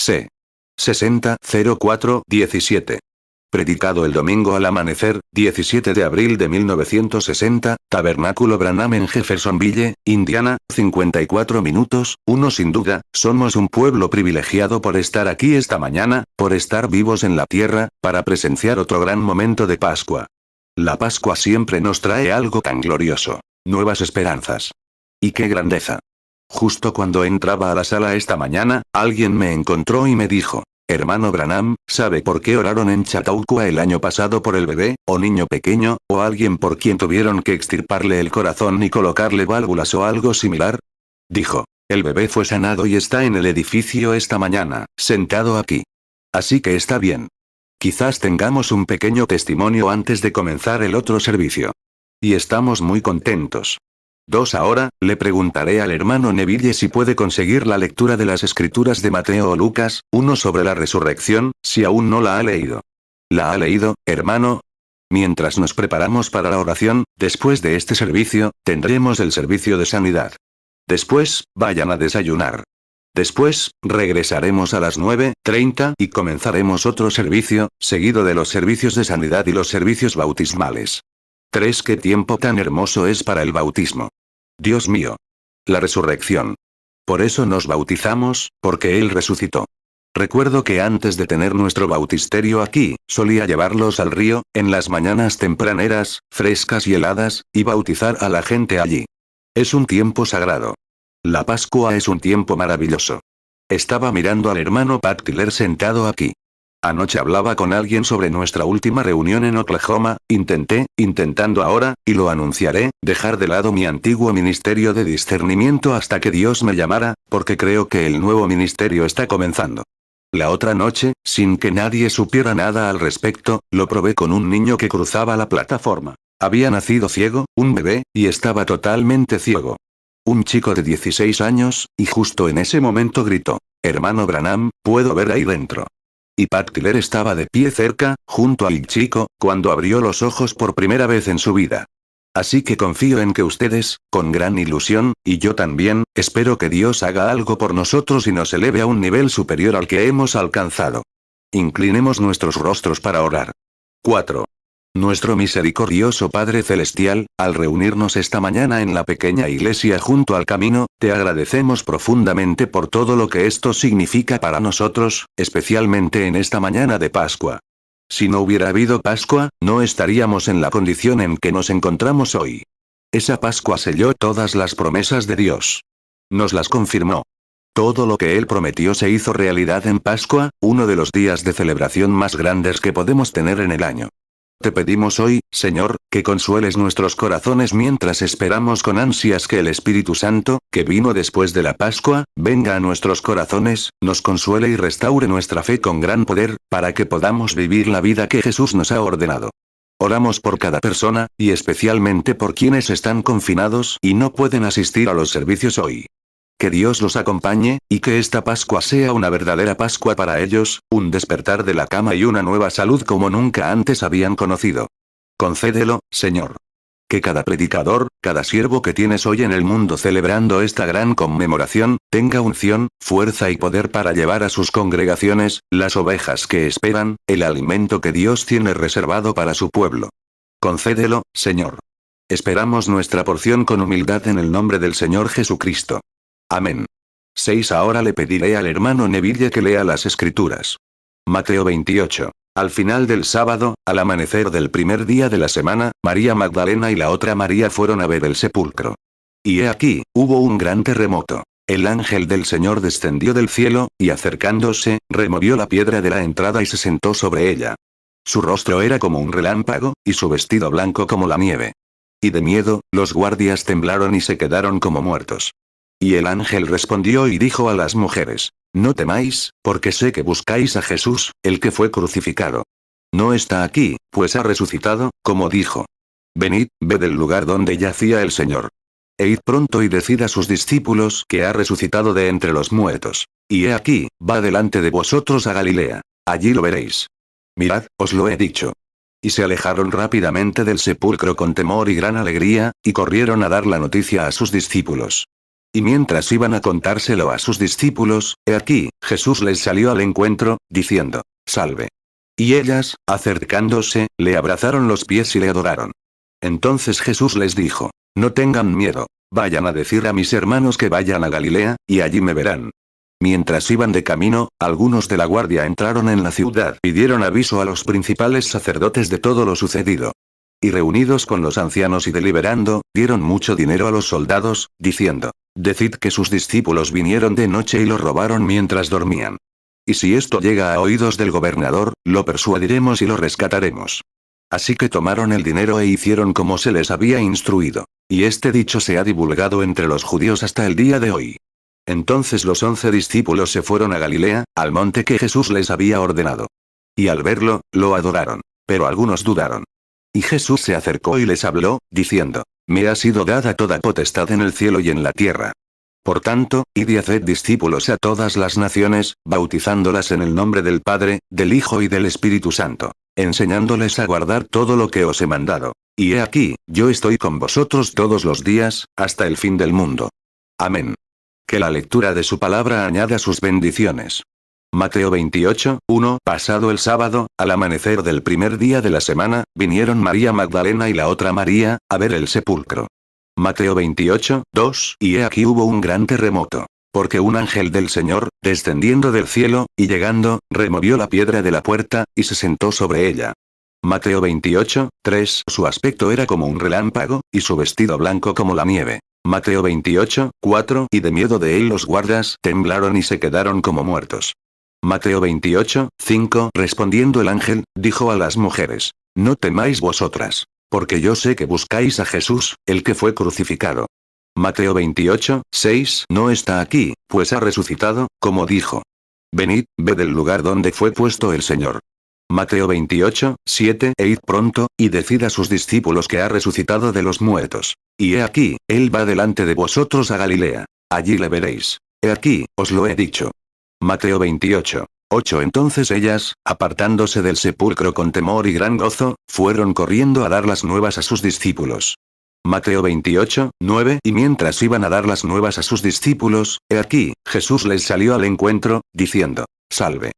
C. 60-04-17. Predicado el domingo al amanecer, 17 de abril de 1960, Tabernáculo Branham en Jeffersonville, Indiana, 54 minutos, 1 sin duda, somos un pueblo privilegiado por estar aquí esta mañana, por estar vivos en la tierra, para presenciar otro gran momento de Pascua. La Pascua siempre nos trae algo tan glorioso. Nuevas esperanzas. ¡Y qué grandeza! Justo cuando entraba a la sala esta mañana, alguien me encontró y me dijo: Hermano Branham, ¿sabe por qué oraron en Chautauqua el año pasado por el bebé, o niño pequeño, o alguien por quien tuvieron que extirparle el corazón y colocarle válvulas o algo similar? Dijo: el bebé fue sanado y está en el edificio esta mañana, sentado aquí. Así que está bien. Quizás tengamos un pequeño testimonio antes de comenzar el otro servicio. Y estamos muy contentos. 2 Ahora, le preguntaré al hermano Neville si puede conseguir la lectura de las escrituras de Mateo o Lucas, 1 sobre la resurrección, si aún no la ha leído. ¿La ha leído, hermano? Mientras nos preparamos para la oración, después de este servicio, tendremos el servicio de sanidad. Después, vayan a desayunar. Después, regresaremos a las 9:30 y comenzaremos otro servicio, seguido de los servicios de sanidad y los servicios bautismales. 3 Qué tiempo tan hermoso es para el bautismo. Dios mío. La resurrección. Por eso nos bautizamos, porque Él resucitó. Recuerdo que antes de tener nuestro bautisterio aquí, solía llevarlos al río, en las mañanas tempraneras, frescas y heladas, y bautizar a la gente allí. Es un tiempo sagrado. La Pascua es un tiempo maravilloso. Estaba mirando al hermano Pat Tiller sentado aquí. Anoche hablaba con alguien sobre nuestra última reunión en Oklahoma, intentando ahora, y lo anunciaré, dejar de lado mi antiguo ministerio de discernimiento hasta que Dios me llamara, porque creo que el nuevo ministerio está comenzando. La otra noche, sin que nadie supiera nada al respecto, lo probé con un niño que cruzaba la plataforma. Había nacido ciego, un bebé, y estaba totalmente ciego. Un chico de 16 años, y justo en ese momento gritó: Hermano Branham, puedo ver ahí dentro. Y Pat Tiller estaba de pie cerca, junto al chico, cuando abrió los ojos por primera vez en su vida. Así que confío en que ustedes, con gran ilusión, y yo también, espero que Dios haga algo por nosotros y nos eleve a un nivel superior al que hemos alcanzado. Inclinemos nuestros rostros para orar. 4. Nuestro misericordioso Padre Celestial, al reunirnos esta mañana en la pequeña iglesia junto al camino, te agradecemos profundamente por todo lo que esto significa para nosotros, especialmente en esta mañana de Pascua. Si no hubiera habido Pascua, no estaríamos en la condición en que nos encontramos hoy. Esa Pascua selló todas las promesas de Dios. Nos las confirmó. Todo lo que Él prometió se hizo realidad en Pascua, uno de los días de celebración más grandes que podemos tener en el año. Te pedimos hoy, Señor, que consueles nuestros corazones mientras esperamos con ansias que el Espíritu Santo, que vino después de la Pascua, venga a nuestros corazones, nos consuele y restaure nuestra fe con gran poder, para que podamos vivir la vida que Jesús nos ha ordenado. Oramos por cada persona, y especialmente por quienes están confinados y no pueden asistir a los servicios hoy. Que Dios los acompañe, y que esta Pascua sea una verdadera Pascua para ellos, un despertar de la cama y una nueva salud como nunca antes habían conocido. Concédelo, Señor. Que cada predicador, cada siervo que tienes hoy en el mundo celebrando esta gran conmemoración, tenga unción, fuerza y poder para llevar a sus congregaciones, las ovejas que esperan, el alimento que Dios tiene reservado para su pueblo. Concédelo, Señor. Esperamos nuestra porción con humildad en el nombre del Señor Jesucristo. Amén. 6 Ahora le pediré al hermano Neville que lea las escrituras. Mateo 28. Al final del sábado, al amanecer del primer día de la semana, María Magdalena y la otra María fueron a ver el sepulcro. Y he aquí, hubo un gran terremoto. El ángel del Señor descendió del cielo, y acercándose, removió la piedra de la entrada y se sentó sobre ella. Su rostro era como un relámpago, y su vestido blanco como la nieve. Y de miedo, los guardias temblaron y se quedaron como muertos. Y el ángel respondió y dijo a las mujeres: No temáis, porque sé que buscáis a Jesús, el que fue crucificado. No está aquí, pues ha resucitado, como dijo. Venid, ved el lugar donde yacía el Señor. E id pronto y decid a sus discípulos que ha resucitado de entre los muertos. Y he aquí, va delante de vosotros a Galilea. Allí lo veréis. Mirad, os lo he dicho. Y se alejaron rápidamente del sepulcro con temor y gran alegría, y corrieron a dar la noticia a sus discípulos. Y mientras iban a contárselo a sus discípulos, he aquí, Jesús les salió al encuentro, diciendo, «Salve». Y ellas, acercándose, le abrazaron los pies y le adoraron. Entonces Jesús les dijo, «No tengan miedo, vayan a decir a mis hermanos que vayan a Galilea, y allí me verán». Mientras iban de camino, algunos de la guardia entraron en la ciudad y dieron aviso a los principales sacerdotes de todo lo sucedido. Y reunidos con los ancianos y deliberando, dieron mucho dinero a los soldados, diciendo, «Decid que sus discípulos vinieron de noche y lo robaron mientras dormían. Y si esto llega a oídos del gobernador, lo persuadiremos y lo rescataremos». Así que tomaron el dinero e hicieron como se les había instruido. Y este dicho se ha divulgado entre los judíos hasta el día de hoy. Entonces los 11 discípulos se fueron a Galilea, al monte que Jesús les había ordenado. Y al verlo, lo adoraron. Pero algunos dudaron. Y Jesús se acercó y les habló, diciendo, «Me ha sido dada toda potestad en el cielo y en la tierra. Por tanto, id y haced discípulos a todas las naciones, bautizándolas en el nombre del Padre, del Hijo y del Espíritu Santo, enseñándoles a guardar todo lo que os he mandado. Y he aquí, yo estoy con vosotros todos los días, hasta el fin del mundo». Amén. Que la lectura de su palabra añada sus bendiciones. Mateo 28, 1. Pasado el sábado, al amanecer del primer día de la semana, vinieron María Magdalena y la otra María, a ver el sepulcro. Mateo 28, 2. Y he aquí hubo un gran terremoto. Porque un ángel del Señor, descendiendo del cielo, y llegando, removió la piedra de la puerta, y se sentó sobre ella. Mateo 28, 3. Su aspecto era como un relámpago, y su vestido blanco como la nieve. Mateo 28, 4. Y de miedo de él los guardas temblaron y se quedaron como muertos. Mateo 28, 5. Respondiendo el ángel, dijo a las mujeres, «No temáis vosotras, porque yo sé que buscáis a Jesús, el que fue crucificado. Mateo 28, 6. No está aquí, pues ha resucitado, como dijo. Venid, ved el lugar donde fue puesto el Señor». Mateo 28, 7. E id pronto, y decid a sus discípulos que ha resucitado de los muertos. Y he aquí, él va delante de vosotros a Galilea. Allí le veréis. He aquí, os lo he dicho. Mateo 28, 8. Entonces ellas, apartándose del sepulcro con temor y gran gozo, fueron corriendo a dar las nuevas a sus discípulos. Mateo 28, 9. Y mientras iban a dar las nuevas a sus discípulos, he aquí, Jesús les salió al encuentro, diciendo, «Salve».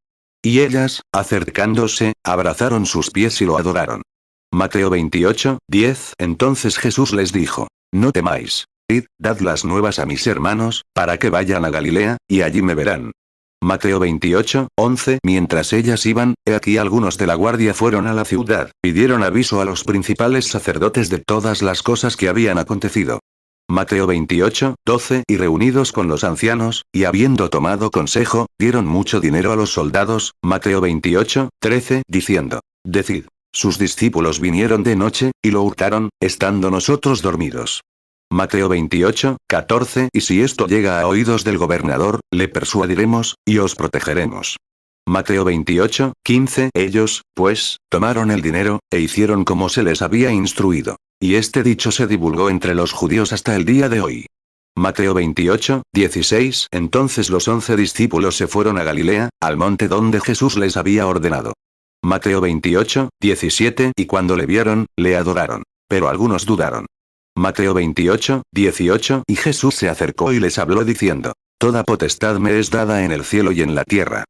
Y ellas, acercándose, abrazaron sus pies y lo adoraron. Mateo 28, 10. Entonces Jesús les dijo, «No temáis. Id, dad las nuevas a mis hermanos, para que vayan a Galilea, y allí me verán». Mateo 28, 11. Mientras ellas iban, he aquí algunos de la guardia fueron a la ciudad, y dieron aviso a los principales sacerdotes de todas las cosas que habían acontecido. Mateo 28, 12. Y reunidos con los ancianos, y habiendo tomado consejo, dieron mucho dinero a los soldados. Mateo 28, 13. Diciendo, «Decid, sus discípulos vinieron de noche, y lo hurtaron, estando nosotros dormidos». Mateo 28, 14. Y si esto llega a oídos del gobernador, le persuadiremos, y os protegeremos. Mateo 28, 15. Ellos, pues, tomaron el dinero, e hicieron como se les había instruido. Y este dicho se divulgó entre los judíos hasta el día de hoy. Mateo 28, 16. Entonces los 11 discípulos se fueron a Galilea, al monte donde Jesús les había ordenado. Mateo 28, 17. Y cuando le vieron, le adoraron. Pero algunos dudaron. Mateo 28, 18. Y Jesús se acercó y les habló diciendo, «Toda potestad me es dada en el cielo y en la tierra».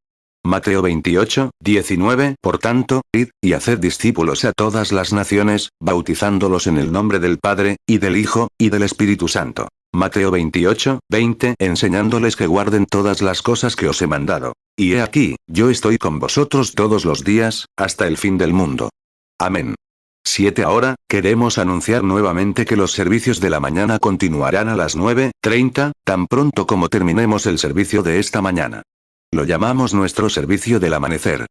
Mateo 28, 19. Por tanto, id, y haced discípulos a todas las naciones, bautizándolos en el nombre del Padre, y del Hijo, y del Espíritu Santo. Mateo 28, 20. Enseñándoles que guarden todas las cosas que os he mandado. Y he aquí, yo estoy con vosotros todos los días, hasta el fin del mundo. Amén. 7. Ahora, queremos anunciar nuevamente que los servicios de la mañana continuarán a las 9:30, tan pronto como terminemos el servicio de esta mañana. Lo llamamos nuestro servicio del amanecer.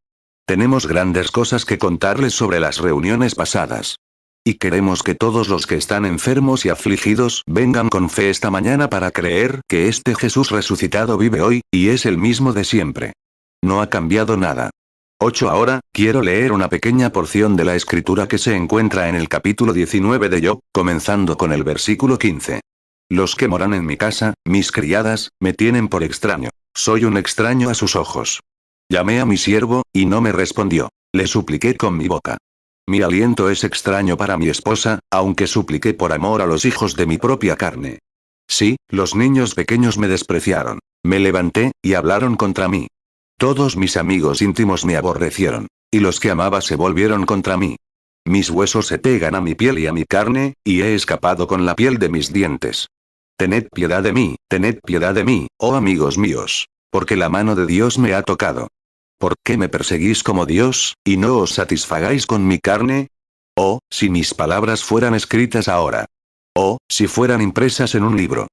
Tenemos grandes cosas que contarles sobre las reuniones pasadas. Y queremos que todos los que están enfermos y afligidos vengan con fe esta mañana para creer que este Jesús resucitado vive hoy, y es el mismo de siempre. No ha cambiado nada. 8. Ahora, quiero leer una pequeña porción de la escritura que se encuentra en el capítulo 19 de Job, comenzando con el versículo 15. Los que moran en mi casa, mis criadas, me tienen por extraño. Soy un extraño a sus ojos. Llamé a mi siervo, y no me respondió. Le supliqué con mi boca. Mi aliento es extraño para mi esposa, aunque supliqué por amor a los hijos de mi propia carne. Sí, los niños pequeños me despreciaron. Me levanté, y hablaron contra mí. Todos mis amigos íntimos me aborrecieron. Y los que amaba se volvieron contra mí. Mis huesos se pegan a mi piel y a mi carne, y he escapado con la piel de mis dientes. Tened piedad de mí, oh amigos míos. Porque la mano de Dios me ha tocado. ¿Por qué me perseguís como Dios, y no os satisfagáis con mi carne? Oh, si mis palabras fueran escritas ahora. Oh, si fueran impresas en un libro.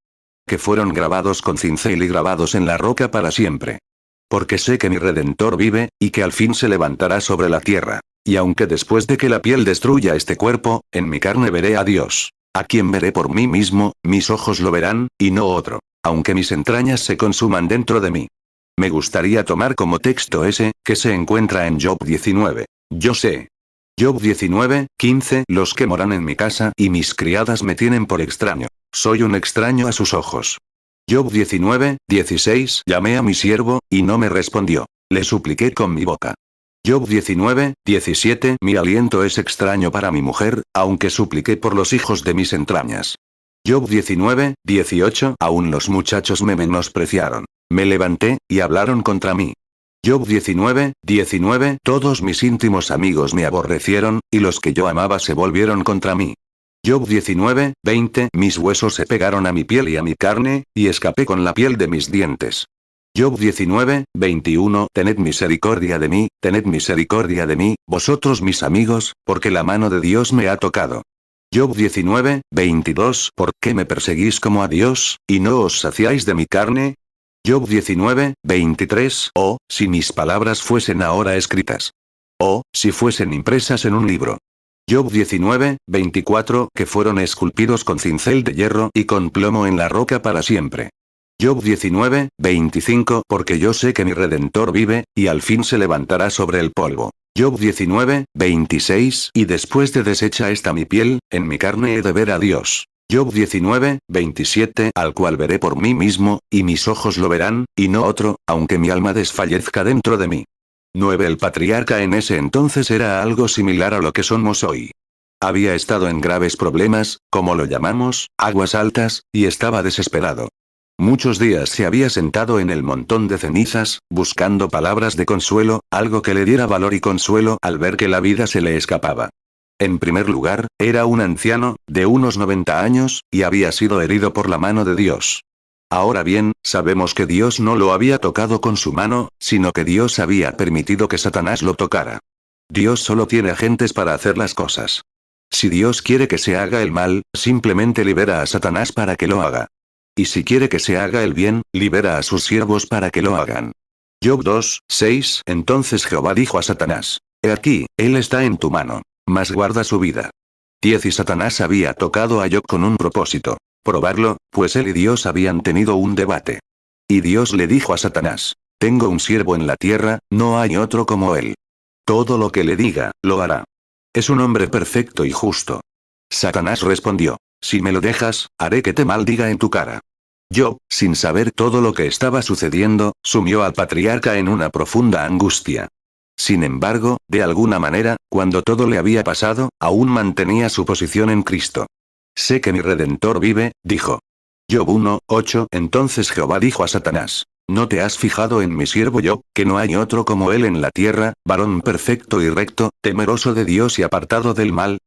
Que fueron grabados con cincel y grabados en la roca para siempre. Porque sé que mi Redentor vive, y que al fin se levantará sobre la tierra. Y aunque después de que la piel destruya este cuerpo, en mi carne veré a Dios. A quien veré por mí mismo, mis ojos lo verán, y no otro. Aunque mis entrañas se consuman dentro de mí. Me gustaría tomar como texto ese, que se encuentra en Job 19. Yo sé. Job 19, 15. Los que moran en mi casa y mis criadas me tienen por extraño. Soy un extraño a sus ojos. Job 19, 16. Llamé a mi siervo, y no me respondió. Le supliqué con mi boca. Job 19, 17. Mi aliento es extraño para mi mujer, aunque supliqué por los hijos de mis entrañas. Job 19, 18. Aún los muchachos me menospreciaron. Me levanté, y hablaron contra mí. Job 19, 19. Todos mis íntimos amigos me aborrecieron, y los que yo amaba se volvieron contra mí. Job 19, 20. Mis huesos se pegaron a mi piel y a mi carne, y escapé con la piel de mis dientes. Job 19, 21. Tened misericordia de mí, vosotros mis amigos, porque la mano de Dios me ha tocado. Job 19, 22. ¿Por qué me perseguís como a Dios, y no os saciáis de mi carne? Job 19, 23. Oh, si mis palabras fuesen ahora escritas. Oh, si fuesen impresas en un libro. Job 19, 24. Que fueron esculpidos con cincel de hierro y con plomo en la roca para siempre. Job 19, 25. Porque yo sé que mi Redentor vive, y al fin se levantará sobre el polvo. Job 19, 26. Y después de deshecha esta mi piel, en mi carne he de ver a Dios. Job 19, 27. Al cual veré por mí mismo, y mis ojos lo verán, y no otro, aunque mi alma desfallezca dentro de mí. 9. El patriarca en ese entonces era algo similar a lo que somos hoy. Había estado en graves problemas, como lo llamamos, aguas altas, y estaba desesperado. Muchos días se había sentado en el montón de cenizas, buscando palabras de consuelo, algo que le diera valor y consuelo al ver que la vida se le escapaba. En primer lugar, era un anciano, de unos 90 años, y había sido herido por la mano de Dios. Ahora bien, sabemos que Dios no lo había tocado con su mano, sino que Dios había permitido que Satanás lo tocara. Dios solo tiene agentes para hacer las cosas. Si Dios quiere que se haga el mal, simplemente libera a Satanás para que lo haga. Y si quiere que se haga el bien, libera a sus siervos para que lo hagan. Job 2, 6. Entonces Jehová dijo a Satanás: He aquí, él está en tu mano, mas guarda su vida. 10. Y Satanás había tocado a Job con un propósito: probarlo, pues él y Dios habían tenido un debate. Y Dios le dijo a Satanás: Tengo un siervo en la tierra, no hay otro como él. Todo lo que le diga, lo hará. Es un hombre perfecto y justo. Satanás respondió: Si me lo dejas, haré que te maldiga en tu cara. Job, sin saber todo lo que estaba sucediendo, sumió al patriarca en una profunda angustia. Sin embargo, de alguna manera, cuando todo le había pasado, aún mantenía su posición en Cristo. Sé que mi Redentor vive, dijo. Job 1, 8. Entonces Jehová dijo a Satanás: ¿No te has fijado en mi siervo Job, que no hay otro como él en la tierra, varón perfecto y recto, temeroso de Dios y apartado del mal?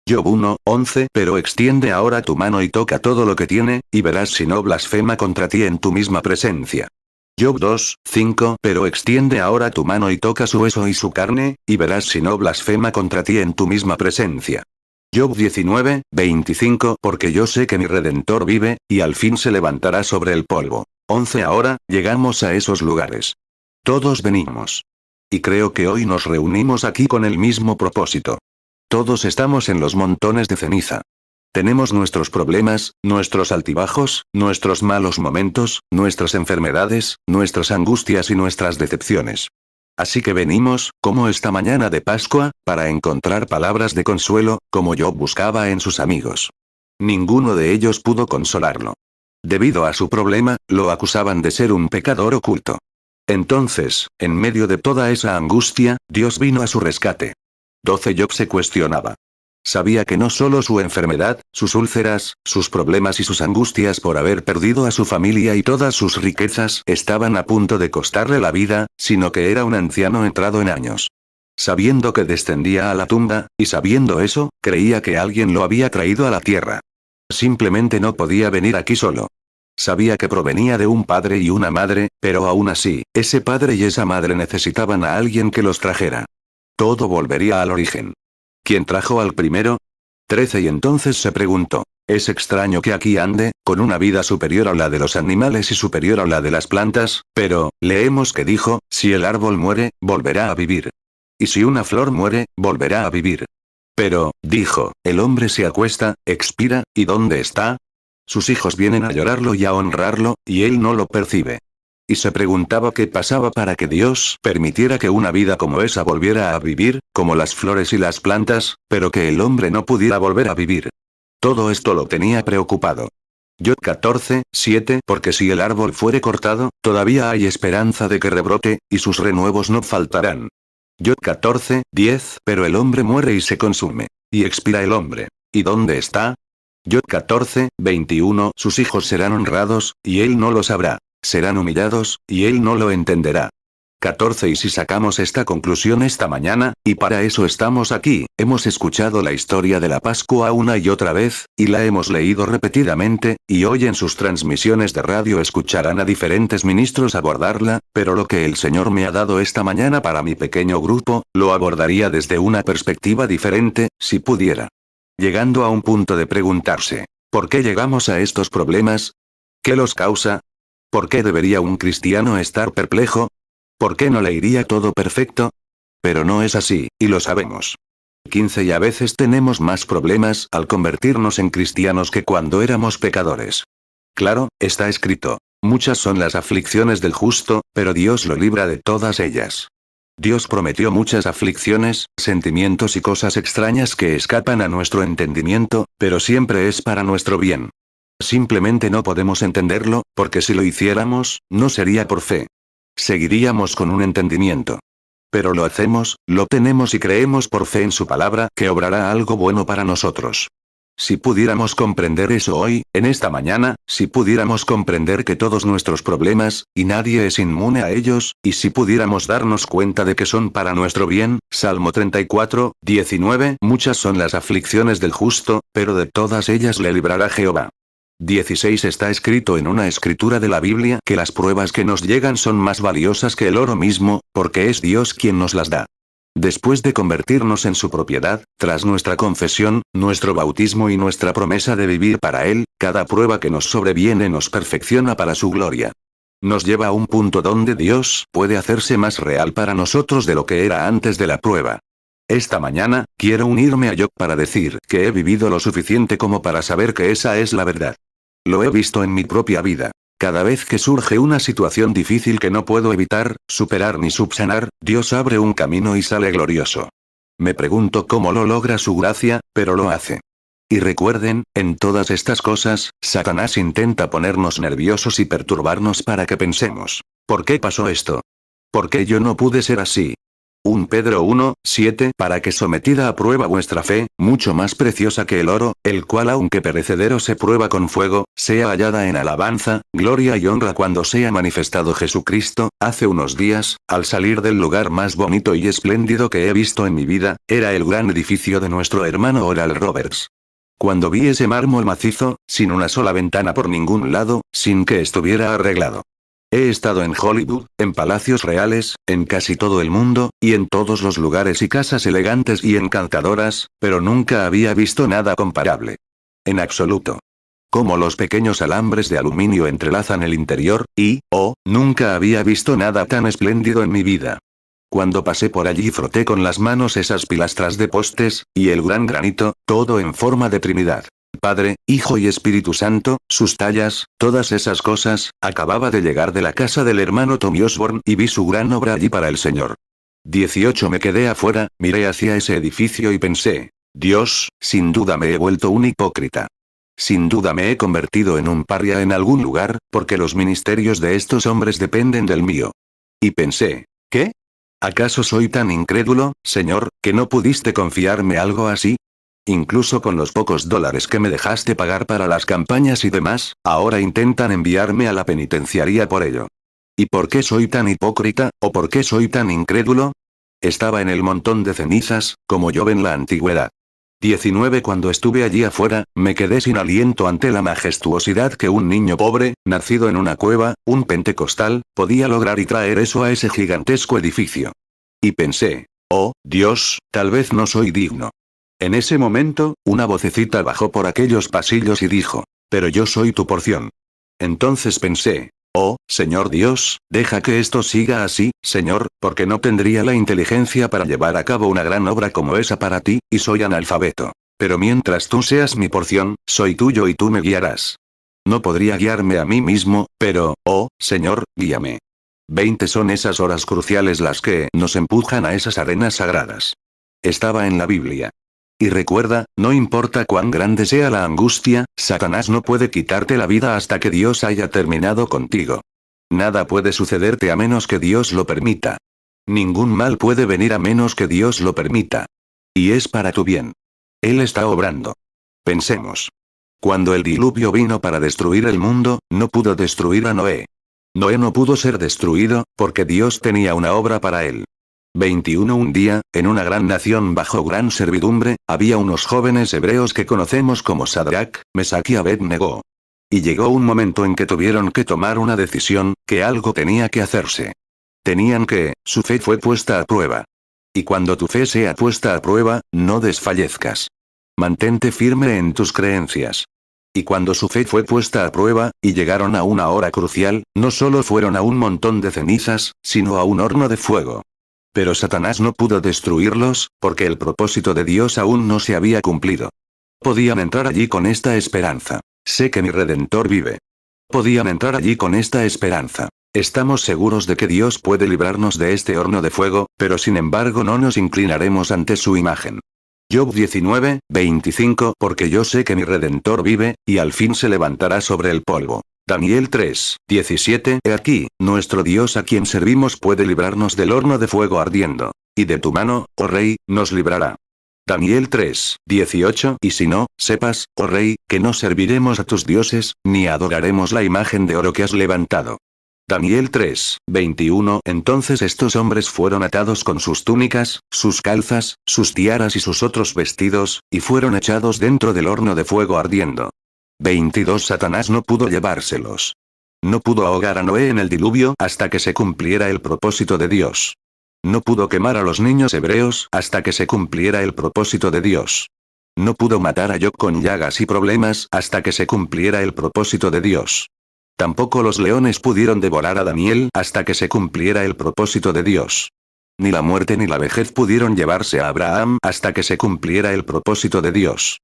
Job 1, 11. Pero extiende ahora tu mano y toca todo lo que tiene, y verás si no blasfema contra ti en tu misma presencia. Job 2, 5. Pero extiende ahora tu mano y toca su hueso y su carne, y verás si no blasfema contra ti en tu misma presencia. Job 19, 25. Porque yo sé que mi Redentor vive, y al fin se levantará sobre el polvo. 11. Ahora, llegamos a esos lugares. Todos venimos. Y creo que hoy nos reunimos aquí con el mismo propósito. Todos estamos en los montones de ceniza. Tenemos nuestros problemas, nuestros altibajos, nuestros malos momentos, nuestras enfermedades, nuestras angustias y nuestras decepciones. Así que venimos, como esta mañana de Pascua, para encontrar palabras de consuelo, como Job buscaba en sus amigos. Ninguno de ellos pudo consolarlo. Debido a su problema, lo acusaban de ser un pecador oculto. Entonces, en medio de toda esa angustia, Dios vino a su rescate. 12. Job se cuestionaba. Sabía que no solo su enfermedad, sus úlceras, sus problemas y sus angustias por haber perdido a su familia y todas sus riquezas estaban a punto de costarle la vida, sino que era un anciano entrado en años. Sabiendo que descendía a la tumba, y sabiendo eso, creía que alguien lo había traído a la tierra. Simplemente no podía venir aquí solo. Sabía que provenía de un padre y una madre, pero aún así, ese padre y esa madre necesitaban a alguien que los trajera. Todo volvería al origen. ¿Quién trajo al primero? 13 y entonces se preguntó. Es extraño que aquí ande, con una vida superior a la de los animales y superior a la de las plantas, pero, leemos que dijo, si el árbol muere, volverá a vivir. Y si una flor muere, volverá a vivir. Pero, dijo, el hombre se acuesta, expira, ¿y dónde está? Sus hijos vienen a llorarlo y a honrarlo, y él no lo percibe. Y se preguntaba qué pasaba para que Dios permitiera que una vida como esa volviera a vivir, como las flores y las plantas, pero que el hombre no pudiera volver a vivir. Todo esto lo tenía preocupado. Yod 14, 7 Porque si el árbol fuere cortado, todavía hay esperanza de que rebrote, y sus renuevos no faltarán. Yod 14, 10 Pero el hombre muere y se consume. Y expira el hombre. ¿Y dónde está? Yod 14, 21 Sus hijos serán honrados, y él no lo sabrá. Serán humillados, y él no lo entenderá. 14 Y si sacamos esta conclusión esta mañana, y para eso estamos aquí, hemos escuchado la historia de la Pascua una y otra vez, y la hemos leído repetidamente, y hoy en sus transmisiones de radio escucharán a diferentes ministros abordarla, pero lo que el Señor me ha dado esta mañana para mi pequeño grupo, lo abordaría desde una perspectiva diferente, si pudiera. Llegando a un punto de preguntarse, ¿por qué llegamos a estos problemas? ¿Qué los causa? ¿Por qué debería un cristiano estar perplejo? ¿Por qué no le iría todo perfecto? Pero no es así, y lo sabemos. 15 Y a veces tenemos más problemas al convertirnos en cristianos que cuando éramos pecadores. Claro, está escrito. Muchas son las aflicciones del justo, pero Dios lo libra de todas ellas. Dios prometió muchas aflicciones, sentimientos y cosas extrañas que escapan a nuestro entendimiento, pero siempre es para nuestro bien. Simplemente no podemos entenderlo, porque si lo hiciéramos, no sería por fe. Seguiríamos con un entendimiento. Pero lo hacemos, lo tenemos y creemos por fe en su palabra que obrará algo bueno para nosotros. Si pudiéramos comprender eso hoy, en esta mañana, si pudiéramos comprender que todos nuestros problemas, y nadie es inmune a ellos, y si pudiéramos darnos cuenta de que son para nuestro bien, Salmo 34, 19 Muchas son las aflicciones del justo, pero de todas ellas le librará Jehová. 16 Está escrito en una escritura de la Biblia que las pruebas que nos llegan son más valiosas que el oro mismo, porque es Dios quien nos las da. Después de convertirnos en su propiedad, tras nuestra confesión, nuestro bautismo y nuestra promesa de vivir para Él, cada prueba que nos sobreviene nos perfecciona para su gloria. Nos lleva a un punto donde Dios puede hacerse más real para nosotros de lo que era antes de la prueba. Esta mañana, quiero unirme a Job para decir que he vivido lo suficiente como para saber que esa es la verdad. Lo he visto en mi propia vida. Cada vez que surge una situación difícil que no puedo evitar, superar ni subsanar, Dios abre un camino y sale glorioso. Me pregunto cómo lo logra su gracia, pero lo hace. Y recuerden, en todas estas cosas, Satanás intenta ponernos nerviosos y perturbarnos para que pensemos, ¿por qué pasó esto? ¿Por qué yo no pude ser así? 1 Pedro 1, 7 Para que sometida a prueba vuestra fe, mucho más preciosa que el oro, el cual aunque perecedero se prueba con fuego, sea hallada en alabanza, gloria y honra cuando sea manifestado Jesucristo. Hace unos días, al salir del lugar más bonito y espléndido que he visto en mi vida, era el gran edificio de nuestro hermano Oral Roberts. Cuando vi ese mármol macizo, sin una sola ventana por ningún lado, sin que estuviera arreglado. He estado en Hollywood, en palacios reales, en casi todo el mundo, y en todos los lugares y casas elegantes y encantadoras, pero nunca había visto nada comparable. En absoluto. Cómo los pequeños alambres de aluminio entrelazan el interior, y, nunca había visto nada tan espléndido en mi vida. Cuando pasé por allí froté con las manos esas pilastras de postes, y el gran granito, todo en forma de Trinidad. Padre, Hijo y Espíritu Santo, sus tallas, todas esas cosas. Acababa de llegar de la casa del hermano Tommy Osborne y vi su gran obra allí para el Señor. 18 Me quedé afuera, miré hacia ese edificio y pensé, Dios, sin duda me he vuelto un hipócrita. Sin duda me he convertido en un paria en algún lugar, porque los ministerios de estos hombres dependen del mío. Y pensé, ¿qué? ¿Acaso soy tan incrédulo, Señor, que no pudiste confiarme algo así? Incluso con los pocos dólares que me dejaste pagar para las campañas y demás, ahora intentan enviarme a la penitenciaría por ello. ¿Y por qué soy tan hipócrita, o por qué soy tan incrédulo? Estaba en el montón de cenizas, como yo en la antigüedad. 19 Cuando estuve allí afuera, me quedé sin aliento ante la majestuosidad que un niño pobre, nacido en una cueva, un pentecostal, podía lograr y traer eso a ese gigantesco edificio. Y pensé, oh, Dios, tal vez no soy digno. En ese momento, una vocecita bajó por aquellos pasillos y dijo, pero yo soy tu porción. Entonces pensé, oh, Señor Dios, deja que esto siga así, Señor, porque no tendría la inteligencia para llevar a cabo una gran obra como esa para ti, y soy analfabeto. Pero mientras tú seas mi porción, soy tuyo y tú me guiarás. No podría guiarme a mí mismo, pero, oh, Señor, guíame. 20 Son esas horas cruciales las que nos empujan a esas arenas sagradas. Estaba en la Biblia. Y recuerda, no importa cuán grande sea la angustia, Satanás no puede quitarte la vida hasta que Dios haya terminado contigo. Nada puede sucederte a menos que Dios lo permita. Ningún mal puede venir a menos que Dios lo permita. Y es para tu bien. Él está obrando. Pensemos. Cuando el diluvio vino para destruir el mundo, no pudo destruir a Noé. Noé no pudo ser destruido, porque Dios tenía una obra para él. 21 Un día, en una gran nación bajo gran servidumbre, había unos jóvenes hebreos que conocemos como Sadrach, Mesach y Abed-Negó. Y llegó un momento en que tuvieron que tomar una decisión, que algo tenía que hacerse. Su fe fue puesta a prueba. Y cuando tu fe sea puesta a prueba, no desfallezcas. Mantente firme en tus creencias. Y cuando su fe fue puesta a prueba, y llegaron a una hora crucial, no solo fueron a un montón de cenizas, sino a un horno de fuego. Pero Satanás no pudo destruirlos, porque el propósito de Dios aún no se había cumplido. Podían entrar allí con esta esperanza. Sé que mi Redentor vive. Podían entrar allí con esta esperanza. Estamos seguros de que Dios puede librarnos de este horno de fuego, pero sin embargo no nos inclinaremos ante su imagen. Job 19, 25 Porque yo sé que mi Redentor vive, y al fin se levantará sobre el polvo. Daniel 3, 17 He aquí, nuestro Dios a quien servimos puede librarnos del horno de fuego ardiendo. Y de tu mano, oh Rey, nos librará. Daniel 3, 18 Y si no, sepas, oh Rey, que no serviremos a tus dioses, ni adoraremos la imagen de oro que has levantado. Daniel 3, 21 Entonces estos hombres fueron atados con sus túnicas, sus calzas, sus tiaras y sus otros vestidos, y fueron echados dentro del horno de fuego ardiendo. 22 Satanás no pudo llevárselos. No pudo ahogar a Noé en el diluvio hasta que se cumpliera el propósito de Dios. No pudo quemar a los niños hebreos hasta que se cumpliera el propósito de Dios. No pudo matar a Job con llagas y problemas hasta que se cumpliera el propósito de Dios. Tampoco los leones pudieron devorar a Daniel hasta que se cumpliera el propósito de Dios. Ni la muerte ni la vejez pudieron llevarse a Abraham hasta que se cumpliera el propósito de Dios.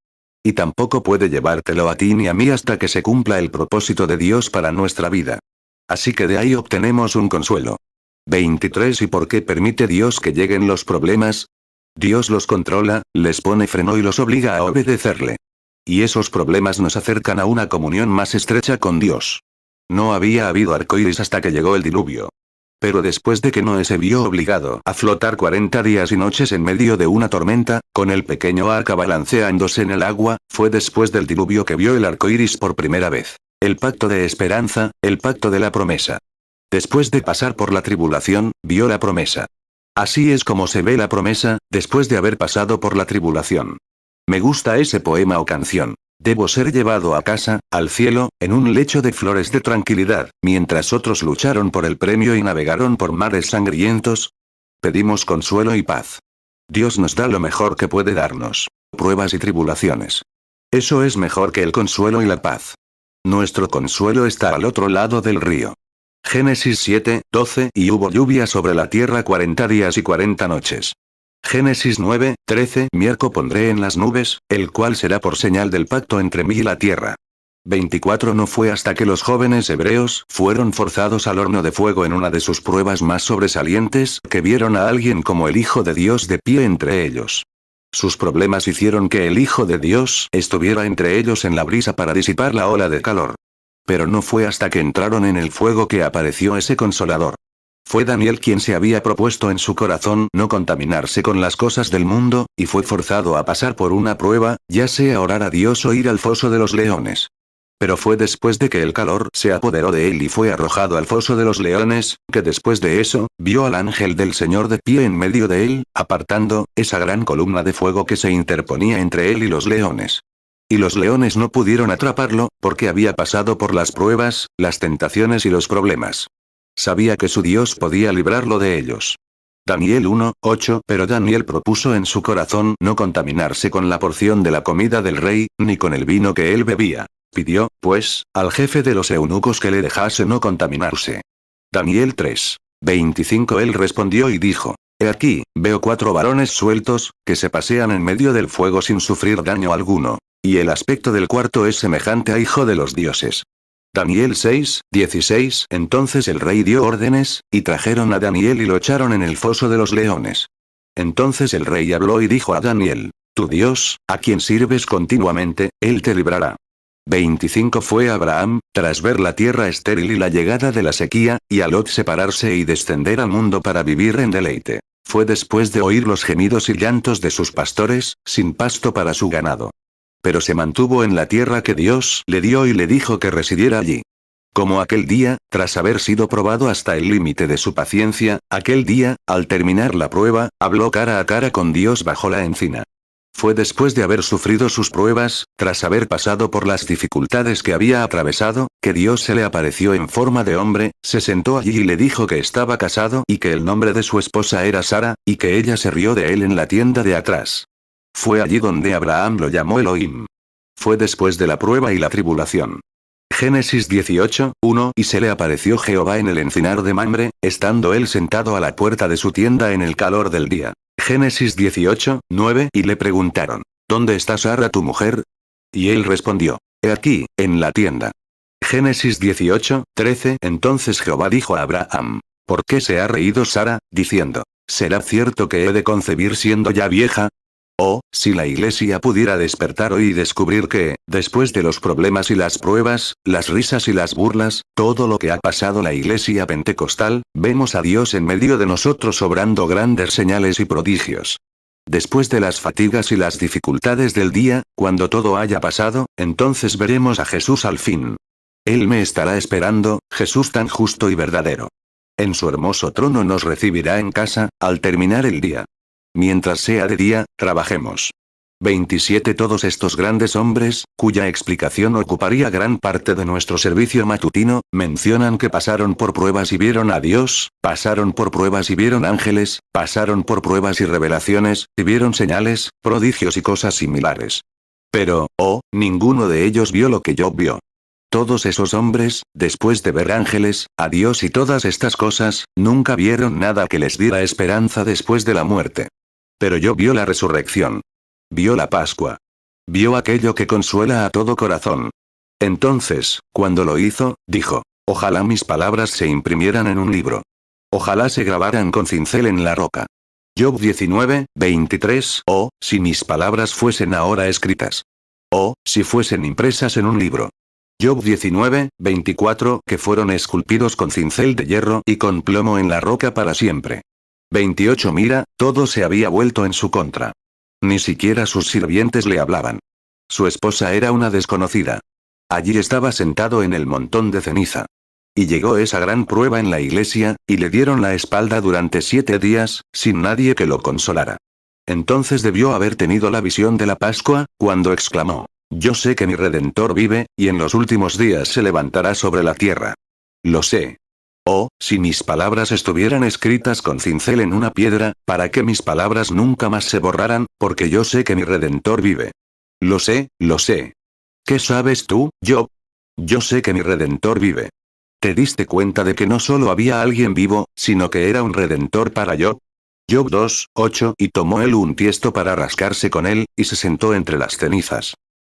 Y tampoco puede llevártelo a ti ni a mí hasta que se cumpla el propósito de Dios para nuestra vida. Así que de ahí obtenemos un consuelo. 23 ¿Y por qué permite Dios que lleguen los problemas? Dios los controla, les pone freno y los obliga a obedecerle. Y esos problemas nos acercan a una comunión más estrecha con Dios. No había habido arcoíris hasta que llegó el diluvio. Pero después de que Noé se vio obligado a flotar 40 días y noches en medio de una tormenta, con el pequeño arca balanceándose en el agua, fue después del diluvio que vio el arco iris por primera vez. El pacto de esperanza, el pacto de la promesa. Después de pasar por la tribulación, vio la promesa. Así es como se ve la promesa, después de haber pasado por la tribulación. Me gusta ese poema o canción. Debo ser llevado a casa, al cielo, en un lecho de flores de tranquilidad, mientras otros lucharon por el premio y navegaron por mares sangrientos. Pedimos consuelo y paz. Dios nos da lo mejor que puede darnos. Pruebas y tribulaciones. Eso es mejor que el consuelo y la paz. Nuestro consuelo está al otro lado del río. Génesis 7, 12 Y hubo lluvia sobre la tierra 40 días y 40 noches. Génesis 9, 13 Mi arco pondré en las nubes, el cual será por señal del pacto entre mí y la tierra. 24 No fue hasta que los jóvenes hebreos fueron forzados al horno de fuego en una de sus pruebas más sobresalientes, que vieron a alguien como el Hijo de Dios de pie entre ellos. Sus problemas hicieron que el Hijo de Dios estuviera entre ellos en la brisa para disipar la ola de calor. Pero no fue hasta que entraron en el fuego que apareció ese consolador. Fue Daniel quien se había propuesto en su corazón no contaminarse con las cosas del mundo, y fue forzado a pasar por una prueba, ya sea orar a Dios o ir al foso de los leones. Pero fue después de que el calor se apoderó de él y fue arrojado al foso de los leones, que después de eso, vio al ángel del Señor de pie en medio de él, apartando esa gran columna de fuego que se interponía entre él y los leones. Y los leones no pudieron atraparlo, porque había pasado por las pruebas, las tentaciones y los problemas. Sabía que su Dios podía librarlo de ellos. Daniel 1:8. Pero Daniel propuso en su corazón no contaminarse con la porción de la comida del rey, ni con el vino que él bebía. Pidió, pues, al jefe de los eunucos que le dejase no contaminarse. Daniel 3:25. Él respondió y dijo: He aquí, veo 4 varones sueltos, que se pasean en medio del fuego sin sufrir daño alguno. Y el aspecto del cuarto es semejante a hijo de los dioses. Daniel 6:16. Entonces el rey dio órdenes, y trajeron a Daniel y lo echaron en el foso de los leones. Entonces el rey habló y dijo a Daniel: Tu Dios, a quien sirves continuamente, él te librará. 25. Fue Abraham, tras ver la tierra estéril y la llegada de la sequía, y a Lot separarse y descender al mundo para vivir en deleite. Fue después de oír los gemidos y llantos de sus pastores, sin pasto para su ganado. Pero se mantuvo en la tierra que Dios le dio y le dijo que residiera allí. Como aquel día, tras haber sido probado hasta el límite de su paciencia, aquel día, al terminar la prueba, habló cara a cara con Dios bajo la encina. Fue después de haber sufrido sus pruebas, tras haber pasado por las dificultades que había atravesado, que Dios se le apareció en forma de hombre, se sentó allí y le dijo que estaba casado y que el nombre de su esposa era Sara, y que ella se rió de él en la tienda de atrás. Fue allí donde Abraham lo llamó Elohim. Fue después de la prueba y la tribulación. Génesis 18:1. Y se le apareció Jehová en el encinar de Mamre, estando él sentado a la puerta de su tienda en el calor del día. Génesis 18:9. Y le preguntaron: ¿Dónde está Sara tu mujer? Y él respondió: He aquí, en la tienda. Génesis 18:13. Entonces Jehová dijo a Abraham: ¿Por qué se ha reído Sara, diciendo: ¿Será cierto que he de concebir siendo ya vieja? Oh, si la Iglesia pudiera despertar hoy y descubrir que, después de los problemas y las pruebas, las risas y las burlas, todo lo que ha pasado la Iglesia pentecostal, vemos a Dios en medio de nosotros obrando grandes señales y prodigios. Después de las fatigas y las dificultades del día, cuando todo haya pasado, entonces veremos a Jesús al fin. Él me estará esperando, Jesús tan justo y verdadero. En su hermoso trono nos recibirá en casa, al terminar el día. Mientras sea de día, trabajemos. 27. Todos estos grandes hombres, cuya explicación ocuparía gran parte de nuestro servicio matutino, mencionan que pasaron por pruebas y vieron a Dios, pasaron por pruebas y vieron ángeles, pasaron por pruebas y revelaciones, y vieron señales, prodigios y cosas similares. Pero, ninguno de ellos vio lo que Job vio. Todos esos hombres, después de ver ángeles, a Dios y todas estas cosas, nunca vieron nada que les diera esperanza después de la muerte. Pero Job vio la resurrección. Vio la Pascua. Vio aquello que consuela a todo corazón. Entonces, cuando lo hizo, dijo: Ojalá mis palabras se imprimieran en un libro. Ojalá se grabaran con cincel en la roca. Job 19:23. Oh, si mis palabras fuesen ahora escritas. Oh, si fuesen impresas en un libro. Job 19:24. Que fueron esculpidos con cincel de hierro y con plomo en la roca para siempre. 28. Mira, todo se había vuelto en su contra. Ni siquiera sus sirvientes le hablaban. Su esposa era una desconocida. Allí estaba sentado en el montón de ceniza. Y llegó esa gran prueba en la iglesia, y le dieron la espalda durante 7 días, sin nadie que lo consolara. Entonces debió haber tenido la visión de la Pascua, cuando exclamó: Yo sé que mi Redentor vive, y en los últimos días se levantará sobre la tierra. Lo sé. Oh, si mis palabras estuvieran escritas con cincel en una piedra, para que mis palabras nunca más se borraran, porque yo sé que mi Redentor vive. Lo sé, lo sé. ¿Qué sabes tú, Job? Yo sé que mi Redentor vive. ¿Te diste cuenta de que no solo había alguien vivo, sino que era un Redentor para Job? Job 2:8. Y tomó él un tiesto para rascarse con él, y se sentó entre las cenizas.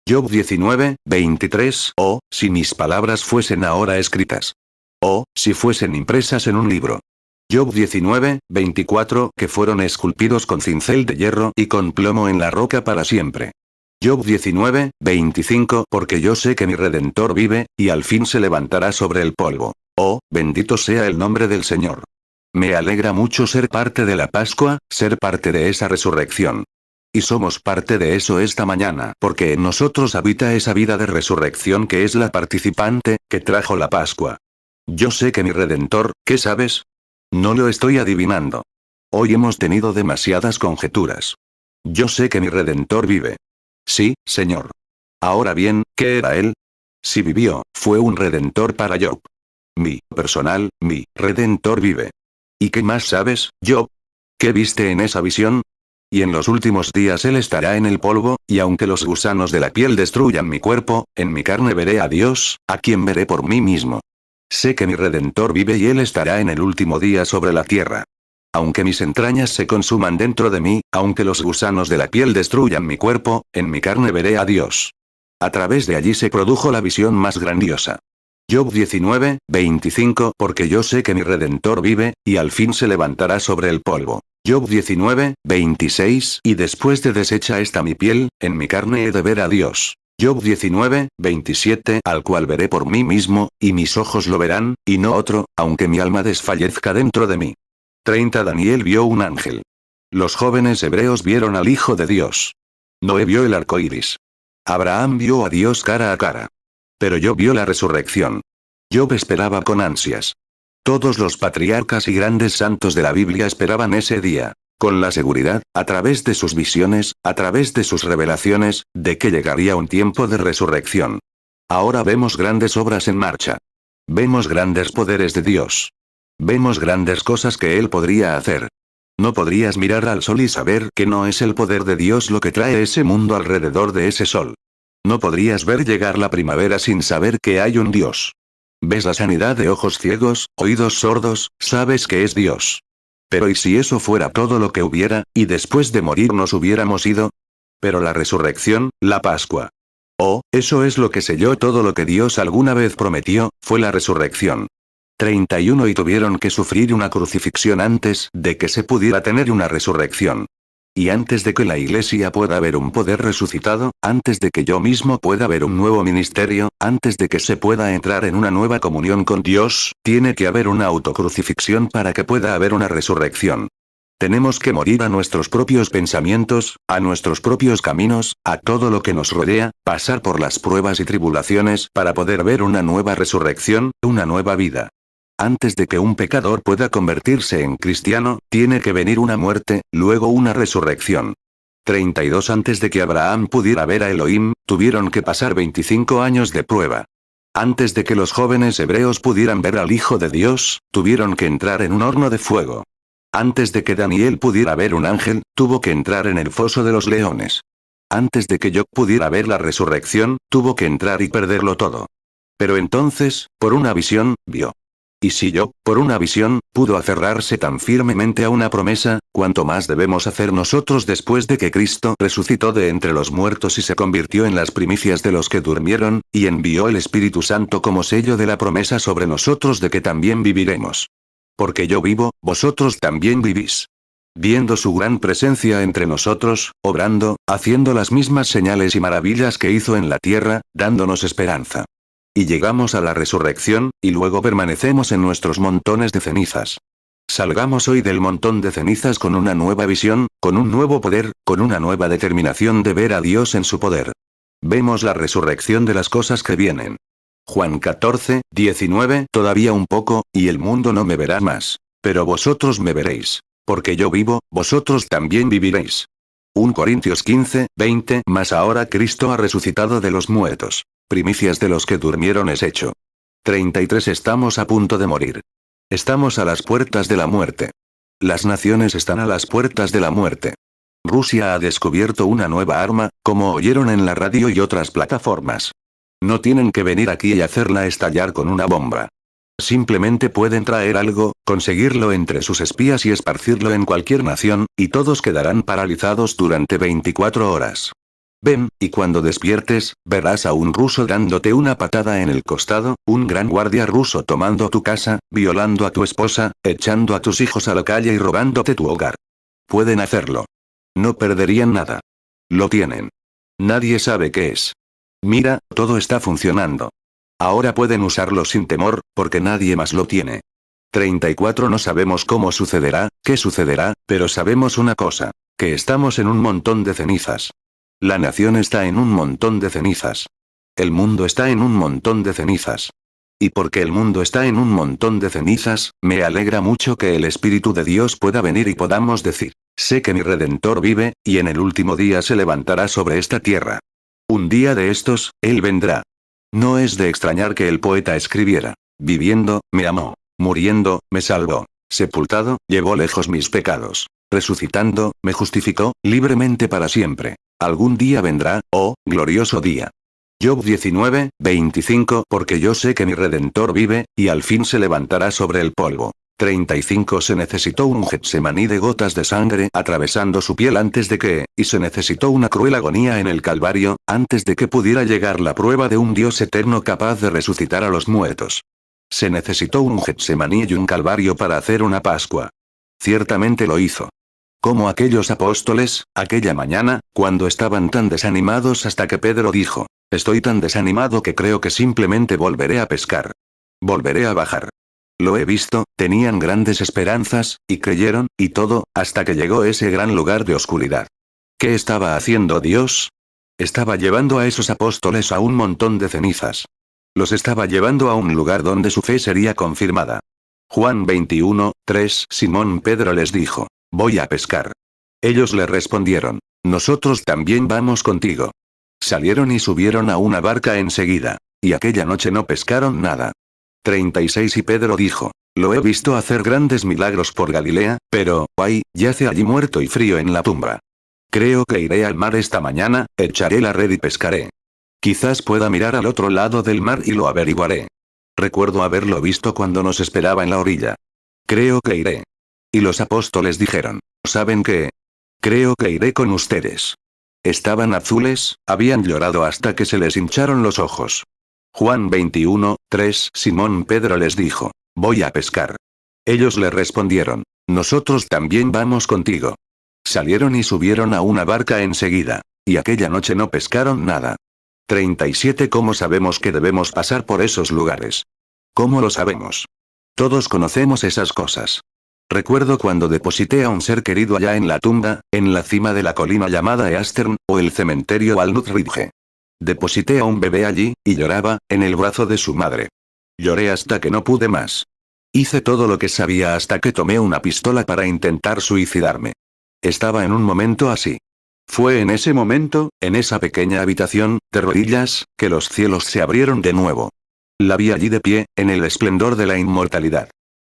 Job 19:23. Oh, si mis palabras fuesen ahora escritas. Oh, si fuesen impresas en un libro. Job 19:24. Que fueron esculpidos con cincel de hierro y con plomo en la roca para siempre. Job 19:25. Porque yo sé que mi Redentor vive, y al fin se levantará sobre el polvo. Oh, bendito sea el nombre del Señor. Me alegra mucho ser parte de la Pascua, ser parte de esa resurrección. Y somos parte de eso esta mañana, porque en nosotros habita esa vida de resurrección que es la participante, que trajo la Pascua. Yo sé que mi Redentor, ¿qué sabes? No lo estoy adivinando. Hoy hemos tenido demasiadas conjeturas. Yo sé que mi Redentor vive. Sí, Señor. Ahora bien, ¿qué era él? Si vivió, fue un Redentor para Job. Mi Redentor vive. ¿Y qué más sabes, Job? ¿Qué viste en esa visión? Y en los últimos días él estará en el polvo, y aunque los gusanos de la piel destruyan mi cuerpo, en mi carne veré a Dios, a quien veré por mí mismo. Sé que mi Redentor vive y él estará en el último día sobre la tierra. Aunque mis entrañas se consuman dentro de mí, aunque los gusanos de la piel destruyan mi cuerpo, en mi carne veré a Dios. A través de allí se produjo la visión más grandiosa. Job 19, 25. Porque yo sé que mi Redentor vive, y al fin se levantará sobre el polvo. Job 19, 26. Y después de deshecha esta mi piel, en mi carne he de ver a Dios. Job 19, 27. Al cual veré por mí mismo, y mis ojos lo verán, y no otro, aunque mi alma desfallezca dentro de mí. 30. Daniel vio un ángel. Los jóvenes hebreos vieron al Hijo de Dios. Noé vio el arco iris. Abraham vio a Dios cara a cara. Pero Job vio la resurrección. Job esperaba con ansias. Todos los patriarcas y grandes santos de la Biblia esperaban ese día, con la seguridad, a través de sus visiones, a través de sus revelaciones, de que llegaría un tiempo de resurrección. Ahora vemos grandes obras en marcha. Vemos grandes poderes de Dios. Vemos grandes cosas que Él podría hacer. No podrías mirar al sol y saber que no es el poder de Dios lo que trae ese mundo alrededor de ese sol. No podrías ver llegar la primavera sin saber que hay un Dios. Ves la sanidad de ojos ciegos, oídos sordos, sabes que es Dios. Pero ¿y si eso fuera todo lo que hubiera, y después de morir nos hubiéramos ido? Pero la resurrección, la Pascua. Oh, eso es lo que selló todo lo que Dios alguna vez prometió, fue la resurrección. 31. Y tuvieron que sufrir una crucifixión antes de que se pudiera tener una resurrección. Y antes de que la iglesia pueda ver un poder resucitado, antes de que yo mismo pueda ver un nuevo ministerio, antes de que se pueda entrar en una nueva comunión con Dios, tiene que haber una autocrucifixión para que pueda haber una resurrección. Tenemos que morir a nuestros propios pensamientos, a nuestros propios caminos, a todo lo que nos rodea, pasar por las pruebas y tribulaciones para poder ver una nueva resurrección, una nueva vida. Antes de que un pecador pueda convertirse en cristiano, tiene que venir una muerte, luego una resurrección. 32. Antes de que Abraham pudiera ver a Elohim, tuvieron que pasar 25 años de prueba. Antes de que los jóvenes hebreos pudieran ver al Hijo de Dios, tuvieron que entrar en un horno de fuego. Antes de que Daniel pudiera ver un ángel, tuvo que entrar en el foso de los leones. Antes de que Job pudiera ver la resurrección, tuvo que entrar y perderlo todo. Pero entonces, por una visión, vio. Y si Job, por una visión, pudo aferrarse tan firmemente a una promesa, ¿cuánto más debemos hacer nosotros después de que Cristo resucitó de entre los muertos y se convirtió en las primicias de los que durmieron, y envió el Espíritu Santo como sello de la promesa sobre nosotros de que también viviremos? Porque yo vivo, vosotros también vivís. Viendo su gran presencia entre nosotros, obrando, haciendo las mismas señales y maravillas que hizo en la tierra, dándonos esperanza. Y llegamos a la resurrección, y luego permanecemos en nuestros montones de cenizas. Salgamos hoy del montón de cenizas con una nueva visión, con un nuevo poder, con una nueva determinación de ver a Dios en su poder. Vemos la resurrección de las cosas que vienen. Juan 14, 19. Todavía un poco, y el mundo no me verá más. Pero vosotros me veréis. Porque yo vivo, vosotros también viviréis. 1 Corintios 15, 20. Mas ahora Cristo ha resucitado de los muertos. Primicias de los que durmieron es hecho. 33. Estamos a punto de morir. Estamos a las puertas de la muerte. Las naciones están a las puertas de la muerte. Rusia ha descubierto una nueva arma, como oyeron en la radio y otras plataformas. No tienen que venir aquí y hacerla estallar con una bomba. Simplemente pueden traer algo, conseguirlo entre sus espías y esparcirlo en cualquier nación, y todos quedarán paralizados durante 24 horas. Ven, y cuando despiertes, verás a un ruso dándote una patada en el costado, un gran guardia ruso tomando tu casa, violando a tu esposa, echando a tus hijos a la calle y robándote tu hogar. Pueden hacerlo. No perderían nada. Lo tienen. Nadie sabe qué es. Mira, todo está funcionando. Ahora pueden usarlo sin temor, porque nadie más lo tiene. 34 No sabemos cómo sucederá, qué sucederá, pero sabemos una cosa. Que estamos en un montón de cenizas. La nación está en un montón de cenizas. El mundo está en un montón de cenizas. Y porque el mundo está en un montón de cenizas, me alegra mucho que el Espíritu de Dios pueda venir y podamos decir, sé que mi Redentor vive, y en el último día se levantará sobre esta tierra. Un día de estos, Él vendrá. No es de extrañar que el poeta escribiera, viviendo, me amó, muriendo, me salvó, sepultado, llevó lejos mis pecados, resucitando, me justificó, libremente para siempre. Algún día vendrá, oh, glorioso día. Job 19, 25 Porque yo sé que mi Redentor vive, y al fin se levantará sobre el polvo. 35 Se necesitó un Getsemaní de gotas de sangre atravesando su piel antes de que, y se necesitó una cruel agonía en el Calvario, antes de que pudiera llegar la prueba de un Dios eterno capaz de resucitar a los muertos. Se necesitó un Getsemaní y un Calvario para hacer una Pascua. Ciertamente lo hizo. Como aquellos apóstoles, aquella mañana, cuando estaban tan desanimados hasta que Pedro dijo, estoy tan desanimado que creo que simplemente volveré a pescar. Volveré a bajar. Lo he visto, tenían grandes esperanzas, y creyeron, y todo, hasta que llegó ese gran lugar de oscuridad. ¿Qué estaba haciendo Dios? Estaba llevando a esos apóstoles a un montón de cenizas. Los estaba llevando a un lugar donde su fe sería confirmada. Juan 21, 3 Simón Pedro les dijo, voy a pescar. Ellos le respondieron, nosotros también vamos contigo. Salieron y subieron a una barca enseguida. Y aquella noche no pescaron nada. 36 Y Pedro dijo, lo he visto hacer grandes milagros por Galilea, pero, ay, yace allí muerto y frío en la tumba. Creo que iré al mar esta mañana, echaré la red y pescaré. Quizás pueda mirar al otro lado del mar y lo averiguaré. Recuerdo haberlo visto cuando nos esperaba en la orilla. Creo que iré. Y los apóstoles dijeron, ¿saben qué? Creo que iré con ustedes. Estaban azules, habían llorado hasta que se les hincharon los ojos. Juan 21, 3 Simón Pedro les dijo, voy a pescar. Ellos le respondieron, nosotros también vamos contigo. Salieron y subieron a una barca enseguida. Y aquella noche no pescaron nada. 37 ¿Cómo sabemos que debemos pasar por esos lugares? ¿Cómo lo sabemos? Todos conocemos esas cosas. Recuerdo cuando deposité a un ser querido allá en la tumba, en la cima de la colina llamada Eastern, o el cementerio Walnut Ridge. Deposité a un bebé allí, y lloraba, en el brazo de su madre. Lloré hasta que no pude más. Hice todo lo que sabía hasta que tomé una pistola para intentar suicidarme. Estaba en un momento así. Fue en ese momento, en esa pequeña habitación, de rodillas, que los cielos se abrieron de nuevo. La vi allí de pie, en el esplendor de la inmortalidad.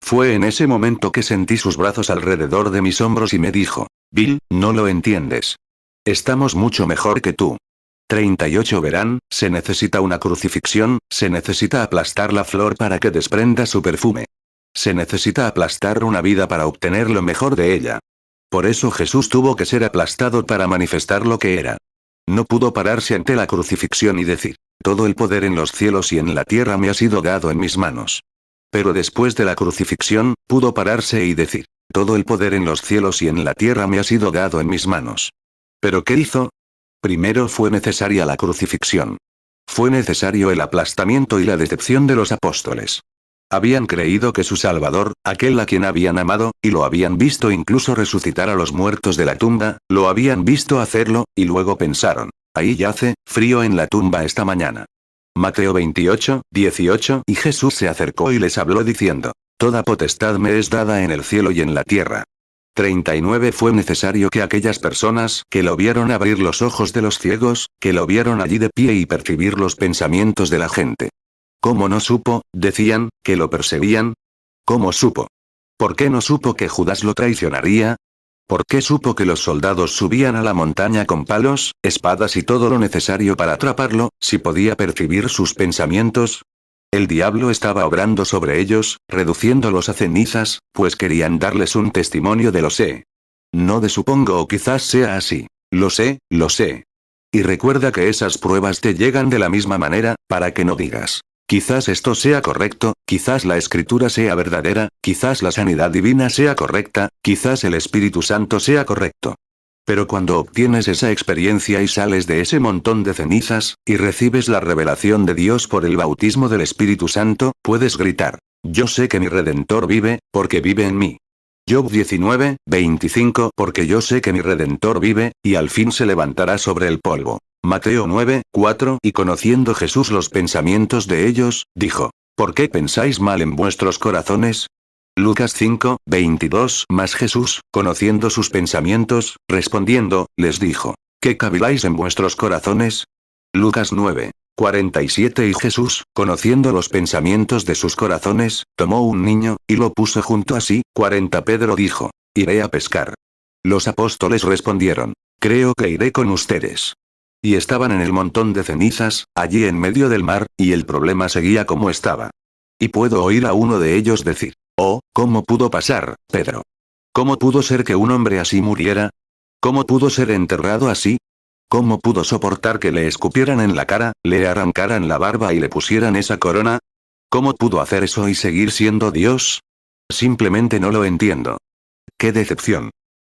Fue en ese momento que sentí sus brazos alrededor de mis hombros y me dijo, Bill, no lo entiendes. Estamos mucho mejor que tú. 38 Verán, se necesita una crucifixión, se necesita aplastar la flor para que desprenda su perfume. Se necesita aplastar una vida para obtener lo mejor de ella. Por eso Jesús tuvo que ser aplastado para manifestar lo que era. No pudo pararse ante la crucifixión y decir, todo el poder en los cielos y en la tierra me ha sido dado en mis manos. Pero después de la crucifixión, pudo pararse y decir, todo el poder en los cielos y en la tierra me ha sido dado en mis manos. ¿Pero qué hizo? Primero fue necesaria la crucifixión. Fue necesario el aplastamiento y la decepción de los apóstoles. Habían creído que su Salvador, aquel a quien habían amado, y lo habían visto incluso resucitar a los muertos de la tumba, lo habían visto hacerlo, y luego pensaron, ahí yace, frío en la tumba esta mañana. Mateo 28, 18 Y Jesús se acercó y les habló diciendo, toda potestad me es dada en el cielo y en la tierra. 39 Fue necesario que aquellas personas que lo vieron abrir los ojos de los ciegos, que lo vieron allí de pie y percibir los pensamientos de la gente. ¿Cómo no supo, decían, que lo perseguían? ¿Cómo supo? ¿Por qué no supo que Judas lo traicionaría? ¿Por qué supo que los soldados subían a la montaña con palos, espadas y todo lo necesario para atraparlo, si podía percibir sus pensamientos? El diablo estaba obrando sobre ellos, reduciéndolos a cenizas, pues querían darles un testimonio de lo sé. No de supongo o quizás sea así. Lo sé, lo sé. Y recuerda que esas pruebas te llegan de la misma manera, para que no digas, quizás esto sea correcto, quizás la escritura sea verdadera, quizás la sanidad divina sea correcta, quizás el Espíritu Santo sea correcto. Pero cuando obtienes esa experiencia y sales de ese montón de cenizas, y recibes la revelación de Dios por el bautismo del Espíritu Santo, puedes gritar, Yo sé que mi Redentor vive, porque vive en mí. Job 19, 25 Porque yo sé que mi Redentor vive, y al fin se levantará sobre el polvo. Mateo 9, 4 Y conociendo Jesús los pensamientos de ellos, dijo: ¿Por qué pensáis mal en vuestros corazones? Lucas 5, 22 Mas Jesús, conociendo sus pensamientos, respondiendo, les dijo: ¿Qué caviláis en vuestros corazones? Lucas 9, 47 Y Jesús, conociendo los pensamientos de sus corazones, tomó un niño, y lo puso junto a sí. 40 Pedro dijo: Iré a pescar. Los apóstoles respondieron: Creo que iré con ustedes. Y estaban en el montón de cenizas, allí en medio del mar, y el problema seguía como estaba. Y puedo oír a uno de ellos decir: Oh, ¿cómo pudo pasar, Pedro? ¿Cómo pudo ser que un hombre así muriera? ¿Cómo pudo ser enterrado así? ¿Cómo pudo soportar que le escupieran en la cara, le arrancaran la barba y le pusieran esa corona? ¿Cómo pudo hacer eso y seguir siendo Dios? Simplemente no lo entiendo. ¡Qué decepción!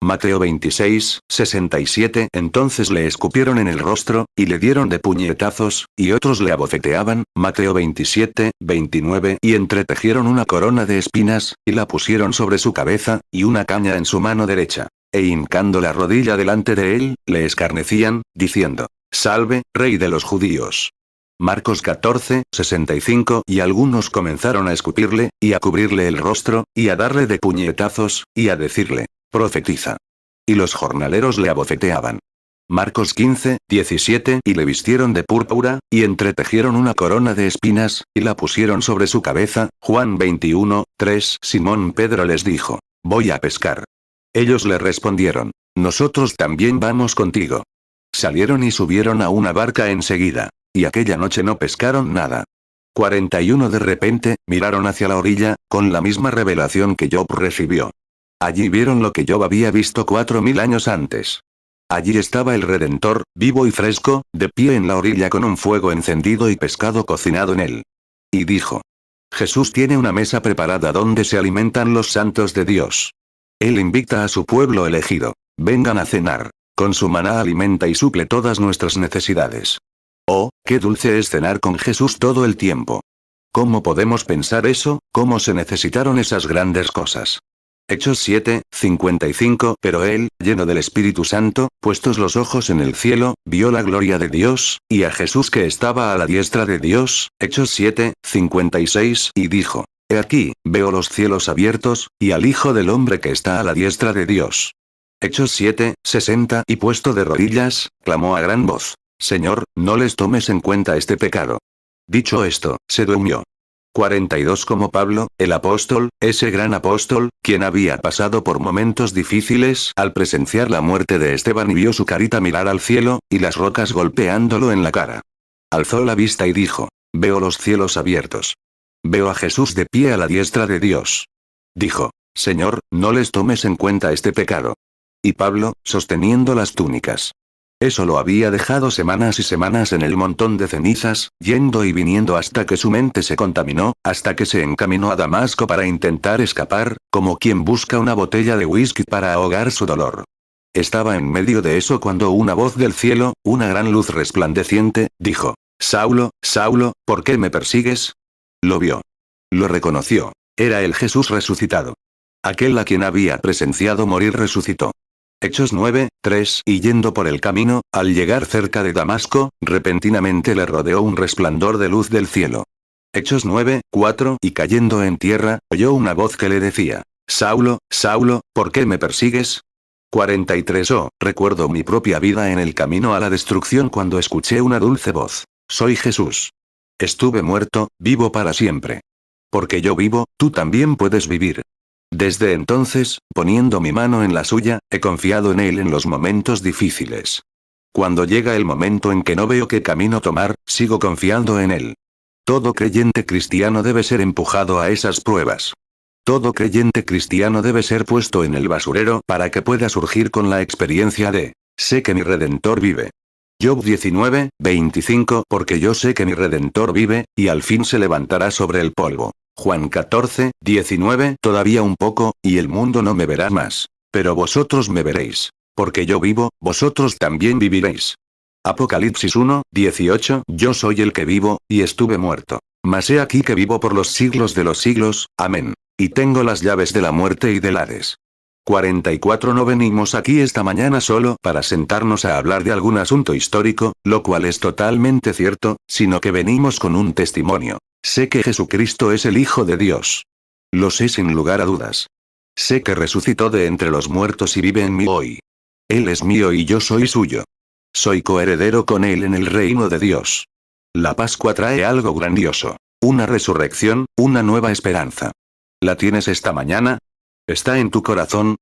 Mateo 26, 67 Entonces le escupieron en el rostro, y le dieron de puñetazos, y otros le abofeteaban. Mateo 27, 29 Y entretejieron una corona de espinas, y la pusieron sobre su cabeza, y una caña en su mano derecha. E hincando la rodilla delante de él, le escarnecían, diciendo: Salve, Rey de los judíos. Marcos 14, 65 Y algunos comenzaron a escupirle, y a cubrirle el rostro, y a darle de puñetazos, y a decirle: Profetiza. Y los jornaleros le abofeteaban. Marcos 15, 17 Y le vistieron de púrpura, y entretejieron una corona de espinas, y la pusieron sobre su cabeza. Juan 21, 3 Simón Pedro les dijo: Voy a pescar. Ellos le respondieron: Nosotros también vamos contigo. Salieron y subieron a una barca enseguida. Y aquella noche no pescaron nada. 41 De repente, miraron hacia la orilla, con la misma revelación que Job recibió. Allí vieron lo que Job había visto 4000 años antes. Allí estaba el Redentor, vivo y fresco, de pie en la orilla con un fuego encendido y pescado cocinado en él. Y dijo: Jesús tiene una mesa preparada donde se alimentan los santos de Dios. Él invita a su pueblo elegido: vengan a cenar. Con su maná alimenta y suple todas nuestras necesidades. Oh, qué dulce es cenar con Jesús todo el tiempo. ¿Cómo podemos pensar eso? ¿Cómo se necesitaron esas grandes cosas? Hechos 7, 55 Pero él, lleno del Espíritu Santo, puestos los ojos en el cielo, vio la gloria de Dios, y a Jesús que estaba a la diestra de Dios. Hechos 7, 56 Y dijo: He aquí, veo los cielos abiertos, y al Hijo del Hombre que está a la diestra de Dios. Hechos 7, 60 Y puesto de rodillas, clamó a gran voz: Señor, no les tomes en cuenta este pecado. Dicho esto, se durmió. 42 Como Pablo, el apóstol, ese gran apóstol, quien había pasado por momentos difíciles al presenciar la muerte de Esteban y vio su carita mirar al cielo, y las rocas golpeándolo en la cara. Alzó la vista y dijo: Veo los cielos abiertos. Veo a Jesús de pie a la diestra de Dios. Dijo: Señor, no les tomes en cuenta este pecado. Y Pablo, sosteniendo las túnicas. Eso lo había dejado semanas y semanas en el montón de cenizas, yendo y viniendo hasta que su mente se contaminó, hasta que se encaminó a Damasco para intentar escapar, como quien busca una botella de whisky para ahogar su dolor. Estaba en medio de eso cuando una voz del cielo, una gran luz resplandeciente, dijo: Saulo, Saulo, ¿por qué me persigues? Lo vio. Lo reconoció. Era el Jesús resucitado. Aquel a quien había presenciado morir resucitó. Hechos 9, 3 Y yendo por el camino, al llegar cerca de Damasco, repentinamente le rodeó un resplandor de luz del cielo. Hechos 9, 4 Y cayendo en tierra, oyó una voz que le decía: Saulo, Saulo, ¿por qué me persigues? 43 Oh, recuerdo mi propia vida en el camino a la destrucción cuando escuché una dulce voz: Soy Jesús. Estuve muerto, vivo para siempre. Porque yo vivo, tú también puedes vivir. Desde entonces, poniendo mi mano en la suya, he confiado en él en los momentos difíciles. Cuando llega el momento en que no veo qué camino tomar, sigo confiando en él. Todo creyente cristiano debe ser empujado a esas pruebas. Todo creyente cristiano debe ser puesto en el basurero para que pueda surgir con la experiencia de: sé que mi Redentor vive. Job 19, 25 Porque yo sé que mi Redentor vive, y al fin se levantará sobre el polvo. Juan 14, 19 Todavía un poco, y el mundo no me verá más. Pero vosotros me veréis. Porque yo vivo, vosotros también viviréis. Apocalipsis 1, 18 Yo soy el que vivo, y estuve muerto. Mas he aquí que vivo por los siglos de los siglos, amén. Y tengo las llaves de la muerte y del Hades. 44. No venimos aquí esta mañana solo para sentarnos a hablar de algún asunto histórico, lo cual es totalmente cierto, sino que venimos con un testimonio. Sé que Jesucristo es el Hijo de Dios. Lo sé sin lugar a dudas. Sé que resucitó de entre los muertos y vive en mí hoy. Él es mío y yo soy suyo. Soy coheredero con Él en el reino de Dios. La Pascua trae algo grandioso. Una resurrección, una nueva esperanza. ¿La tienes esta mañana? ¿Está en tu corazón?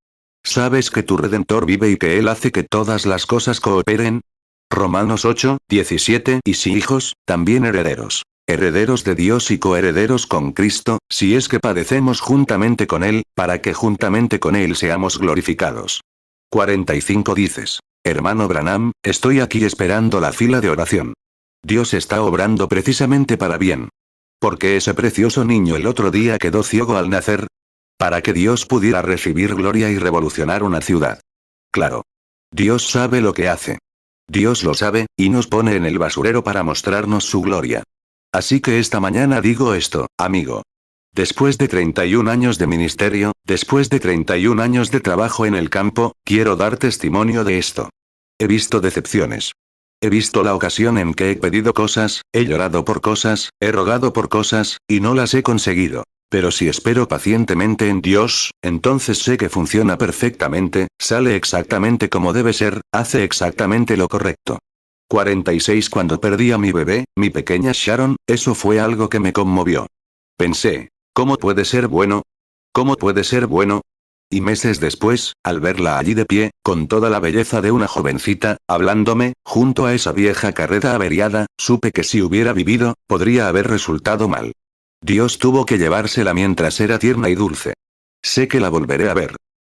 ¿Sabes que tu Redentor vive y que Él hace que todas las cosas cooperen? Romanos 8, 17. Y si hijos, también herederos. Herederos de Dios y coherederos con Cristo, si es que padecemos juntamente con Él, para que juntamente con Él seamos glorificados. 45. Dices, hermano Branham, estoy aquí esperando la fila de oración. Dios está obrando precisamente para bien. ¿Por qué ese precioso niño el otro día quedó ciego al nacer? Para que Dios pudiera recibir gloria y revolucionar una ciudad. Claro. Dios sabe lo que hace. Dios lo sabe, y nos pone en el basurero para mostrarnos su gloria. Así que esta mañana digo esto, amigo. Después de 31 años de ministerio, después de 31 años de trabajo en el campo, quiero dar testimonio de esto. He visto decepciones. He visto la ocasión en que he pedido cosas, he llorado por cosas, he rogado por cosas, y no las he conseguido. Pero si espero pacientemente en Dios, entonces sé que funciona perfectamente, sale exactamente como debe ser, hace exactamente lo correcto. 46. Cuando perdí a mi bebé, mi pequeña Sharon, eso fue algo que me conmovió. Pensé, ¿cómo puede ser bueno? ¿Cómo puede ser bueno? Y meses después, al verla allí de pie, con toda la belleza de una jovencita, hablándome, junto a esa vieja carreta averiada, supe que si hubiera vivido, podría haber resultado mal. Dios tuvo que llevársela mientras era tierna y dulce. Sé que la volveré a ver.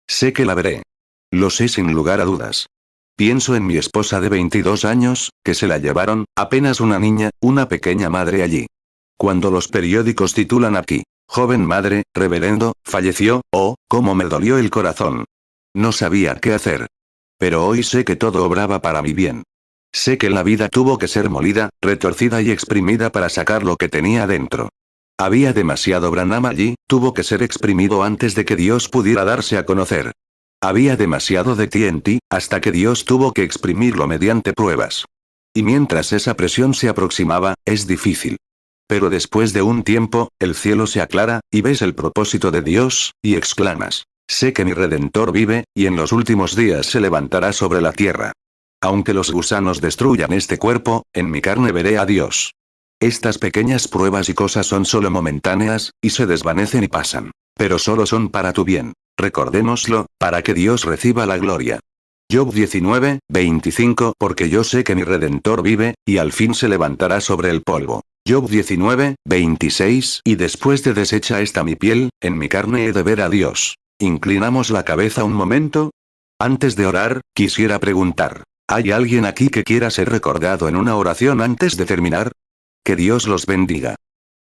Sé que la veré. Lo sé sin lugar a dudas. Pienso en mi esposa de 22 años, que se la llevaron, apenas una niña, una pequeña madre allí. Cuando los periódicos titulan aquí, joven madre, reverendo, falleció, oh, cómo me dolió el corazón. No sabía qué hacer. Pero hoy sé que todo obraba para mi bien. Sé que la vida tuvo que ser molida, retorcida y exprimida para sacar lo que tenía dentro. Había demasiado Branham allí, tuvo que ser exprimido antes de que Dios pudiera darse a conocer. Había demasiado de ti en ti, hasta que Dios tuvo que exprimirlo mediante pruebas. Y mientras esa presión se aproximaba, es difícil. Pero después de un tiempo, el cielo se aclara, y ves el propósito de Dios, y exclamas, sé que mi Redentor vive, y en los últimos días se levantará sobre la tierra. Aunque los gusanos destruyan este cuerpo, en mi carne veré a Dios. Estas pequeñas pruebas y cosas son solo momentáneas, y se desvanecen y pasan. Pero solo son para tu bien. Recordémoslo, para que Dios reciba la gloria. Job 19, 25. Porque yo sé que mi Redentor vive, y al fin se levantará sobre el polvo. Job 19, 26. Y después de deshecha está mi piel, en mi carne he de ver a Dios. Inclinamos la cabeza un momento. Antes de orar, quisiera preguntar, ¿hay alguien aquí que quiera ser recordado en una oración antes de terminar? Que Dios los bendiga.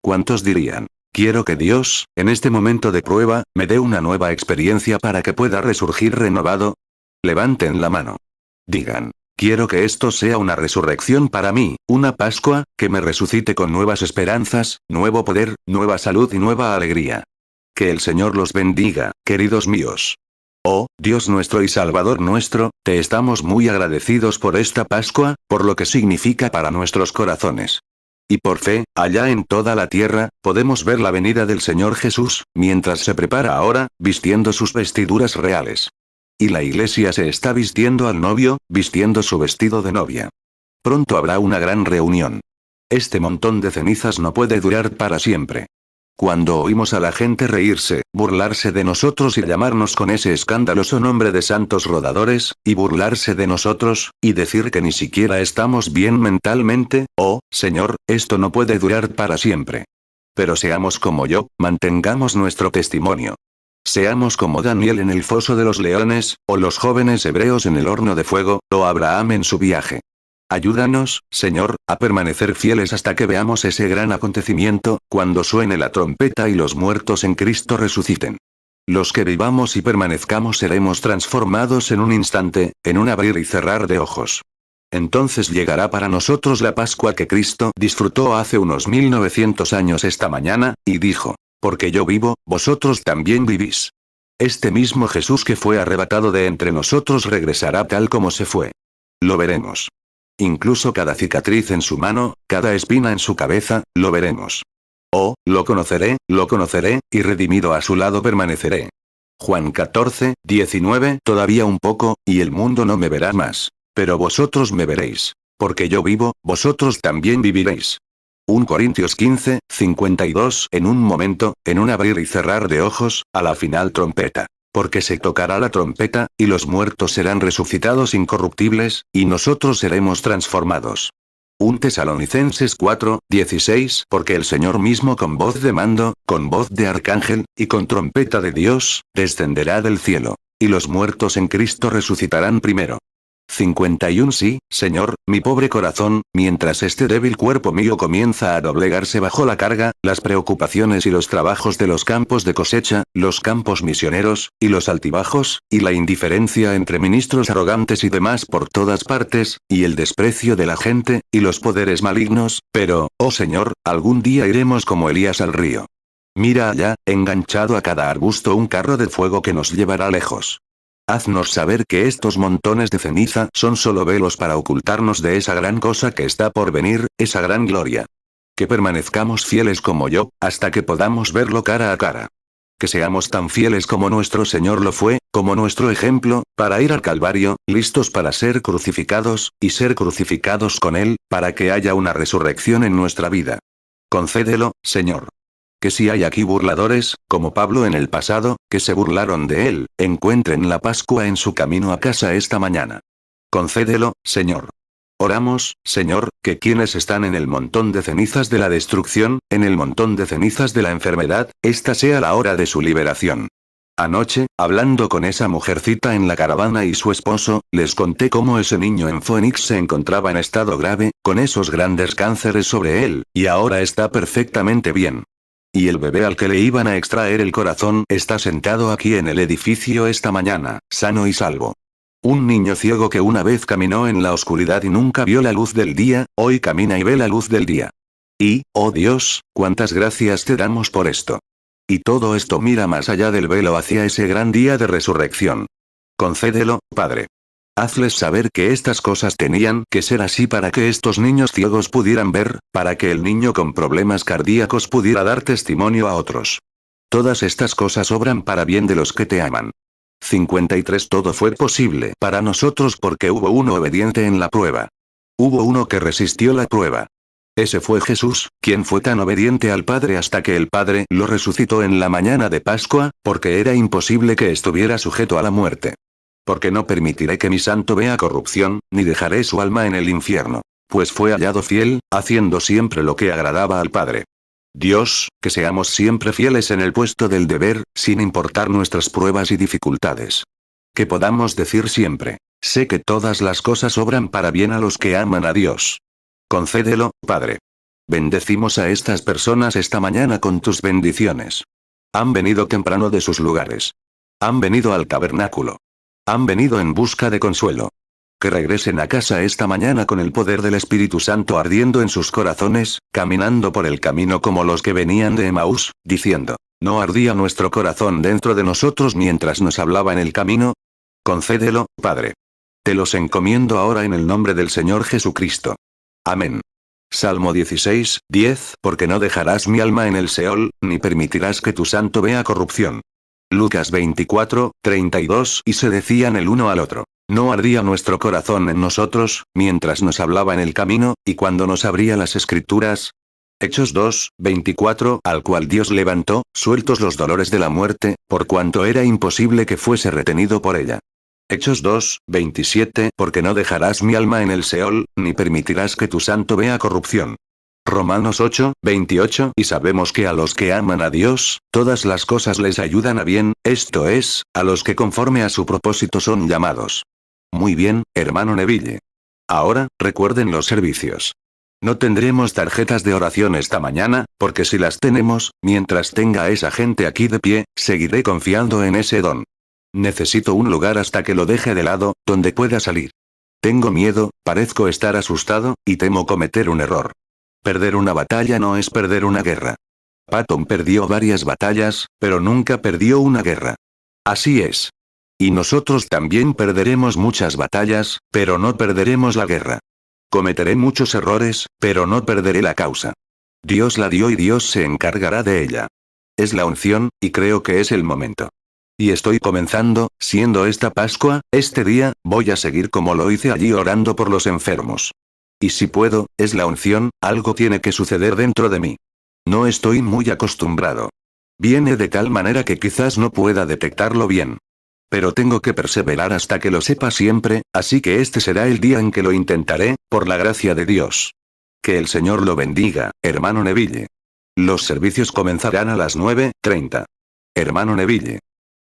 ¿Cuántos dirían? Quiero que Dios, en este momento de prueba, me dé una nueva experiencia para que pueda resurgir renovado. Levanten la mano. Digan, quiero que esto sea una resurrección para mí, una Pascua, que me resucite con nuevas esperanzas, nuevo poder, nueva salud y nueva alegría. Que el Señor los bendiga, queridos míos. Oh, Dios nuestro y Salvador nuestro, te estamos muy agradecidos por esta Pascua, por lo que significa para nuestros corazones. Y por fe, allá en toda la tierra, podemos ver la venida del Señor Jesús, mientras se prepara ahora, vistiendo sus vestiduras reales. Y la iglesia se está vistiendo al novio, vistiendo su vestido de novia. Pronto habrá una gran reunión. Este montón de cenizas no puede durar para siempre. Cuando oímos a la gente reírse, burlarse de nosotros y llamarnos con ese escandaloso nombre de santos rodadores, y burlarse de nosotros, y decir que ni siquiera estamos bien mentalmente, oh, Señor, esto no puede durar para siempre. Pero seamos como yo, mantengamos nuestro testimonio. Seamos como Daniel en el foso de los leones, o los jóvenes hebreos en el horno de fuego, o Abraham en su viaje. Ayúdanos, Señor, a permanecer fieles hasta que veamos ese gran acontecimiento, cuando suene la trompeta y los muertos en Cristo resuciten. Los que vivamos y permanezcamos seremos transformados en un instante, en un abrir y cerrar de ojos. Entonces llegará para nosotros la Pascua que Cristo disfrutó hace unos 1900 años esta mañana, y dijo: porque yo vivo, vosotros también vivís. Este mismo Jesús que fue arrebatado de entre nosotros regresará tal como se fue. Lo veremos. Incluso cada cicatriz en su mano, cada espina en su cabeza, lo veremos. Oh, lo conoceré, y redimido a su lado permaneceré. Juan 14, 19. Todavía un poco, y el mundo no me verá más. Pero vosotros me veréis. Porque yo vivo, vosotros también viviréis. 1 Corintios 15, 52. En un momento, en un abrir y cerrar de ojos, a la final trompeta. Porque se tocará la trompeta, y los muertos serán resucitados incorruptibles, y nosotros seremos transformados. 1 Tesalonicenses 4, 16. Porque el Señor mismo con voz de mando, con voz de arcángel, y con trompeta de Dios, descenderá del cielo. Y los muertos en Cristo resucitarán primero. 51. Sí, Señor, mi pobre corazón, mientras este débil cuerpo mío comienza a doblegarse bajo la carga, las preocupaciones y los trabajos de los campos de cosecha, los campos misioneros, y los altibajos, y la indiferencia entre ministros arrogantes y demás por todas partes, y el desprecio de la gente, y los poderes malignos, pero, oh Señor, algún día iremos como Elías al río. Mira allá, enganchado a cada arbusto un carro de fuego que nos llevará lejos. Haznos saber que estos montones de ceniza son solo velos para ocultarnos de esa gran cosa que está por venir, esa gran gloria. Que permanezcamos fieles como yo, hasta que podamos verlo cara a cara. Que seamos tan fieles como nuestro Señor lo fue, como nuestro ejemplo, para ir al Calvario, listos para ser crucificados, y ser crucificados con Él, para que haya una resurrección en nuestra vida. Concédelo, Señor. Que si hay aquí burladores, como Pablo en el pasado, que se burlaron de él, encuentren la Pascua en su camino a casa esta mañana. Concédelo, Señor. Oramos, Señor, que quienes están en el montón de cenizas de la destrucción, en el montón de cenizas de la enfermedad, esta sea la hora de su liberación. Anoche, hablando con esa mujercita en la caravana y su esposo, les conté cómo ese niño en Phoenix se encontraba en estado grave, con esos grandes cánceres sobre él, y ahora está perfectamente bien. Y el bebé al que le iban a extraer el corazón está sentado aquí en el edificio esta mañana, sano y salvo. Un niño ciego que una vez caminó en la oscuridad y nunca vio la luz del día, hoy camina y ve la luz del día. Y, oh Dios, cuántas gracias te damos por esto. Y todo esto mira más allá del velo hacia ese gran día de resurrección. Concédelo, Padre. Hazles saber que estas cosas tenían que ser así para que estos niños ciegos pudieran ver, para que el niño con problemas cardíacos pudiera dar testimonio a otros. Todas estas cosas obran para bien de los que te aman. 53. Todo fue posible para nosotros porque hubo uno obediente en la prueba. Hubo uno que resistió la prueba. Ese fue Jesús, quien fue tan obediente al Padre hasta que el Padre lo resucitó en la mañana de Pascua, porque era imposible que estuviera sujeto a la muerte. Porque no permitiré que mi santo vea corrupción, ni dejaré su alma en el infierno. Pues fue hallado fiel, haciendo siempre lo que agradaba al Padre. Dios, que seamos siempre fieles en el puesto del deber, sin importar nuestras pruebas y dificultades. Que podamos decir siempre: sé que todas las cosas obran para bien a los que aman a Dios. Concédelo, Padre. Bendecimos a estas personas esta mañana con tus bendiciones. Han venido temprano de sus lugares. Han venido al tabernáculo. Han venido en busca de consuelo. Que regresen a casa esta mañana con el poder del Espíritu Santo ardiendo en sus corazones, caminando por el camino como los que venían de Emaús, diciendo: ¿no ardía nuestro corazón dentro de nosotros mientras nos hablaba en el camino? Concédelo, Padre. Te los encomiendo ahora en el nombre del Señor Jesucristo. Amén. Salmo 16, 10. Porque no dejarás mi alma en el Seol, ni permitirás que tu santo vea corrupción. Lucas 24, 32. Y se decían el uno al otro: ¿no ardía nuestro corazón en nosotros, mientras nos hablaba en el camino, y cuando nos abría las Escrituras? Hechos 2, 24. Al cual Dios levantó, sueltos los dolores de la muerte, por cuanto era imposible que fuese retenido por ella. Hechos 2, 27. Porque no dejarás mi alma en el Seol, ni permitirás que tu santo vea corrupción. Romanos 8, 28. Y sabemos que a los que aman a Dios, todas las cosas les ayudan a bien, esto es, a los que conforme a su propósito son llamados. Muy bien, hermano Neville. Ahora, recuerden los servicios. No tendremos tarjetas de oración esta mañana, porque si las tenemos, mientras tenga a esa gente aquí de pie, seguiré confiando en ese don. Necesito un lugar hasta que lo deje de lado, donde pueda salir. Tengo miedo, parezco estar asustado, y temo cometer un error. Perder una batalla no es perder una guerra. Patton perdió varias batallas, pero nunca perdió una guerra. Así es. Y nosotros también perderemos muchas batallas, pero no perderemos la guerra. Cometeré muchos errores, pero no perderé la causa. Dios la dio y Dios se encargará de ella. Es la unción, y creo que es el momento. Y estoy comenzando, siendo esta Pascua, este día, voy a seguir como lo hice allí orando por los enfermos. Y si puedo, es la unción, algo tiene que suceder dentro de mí. No estoy muy acostumbrado. Viene de tal manera que quizás no pueda detectarlo bien. Pero tengo que perseverar hasta que lo sepa siempre, así que este será el día en que lo intentaré, por la gracia de Dios. Que el Señor lo bendiga, hermano Neville. Los servicios comenzarán a las 9:30. Hermano Neville.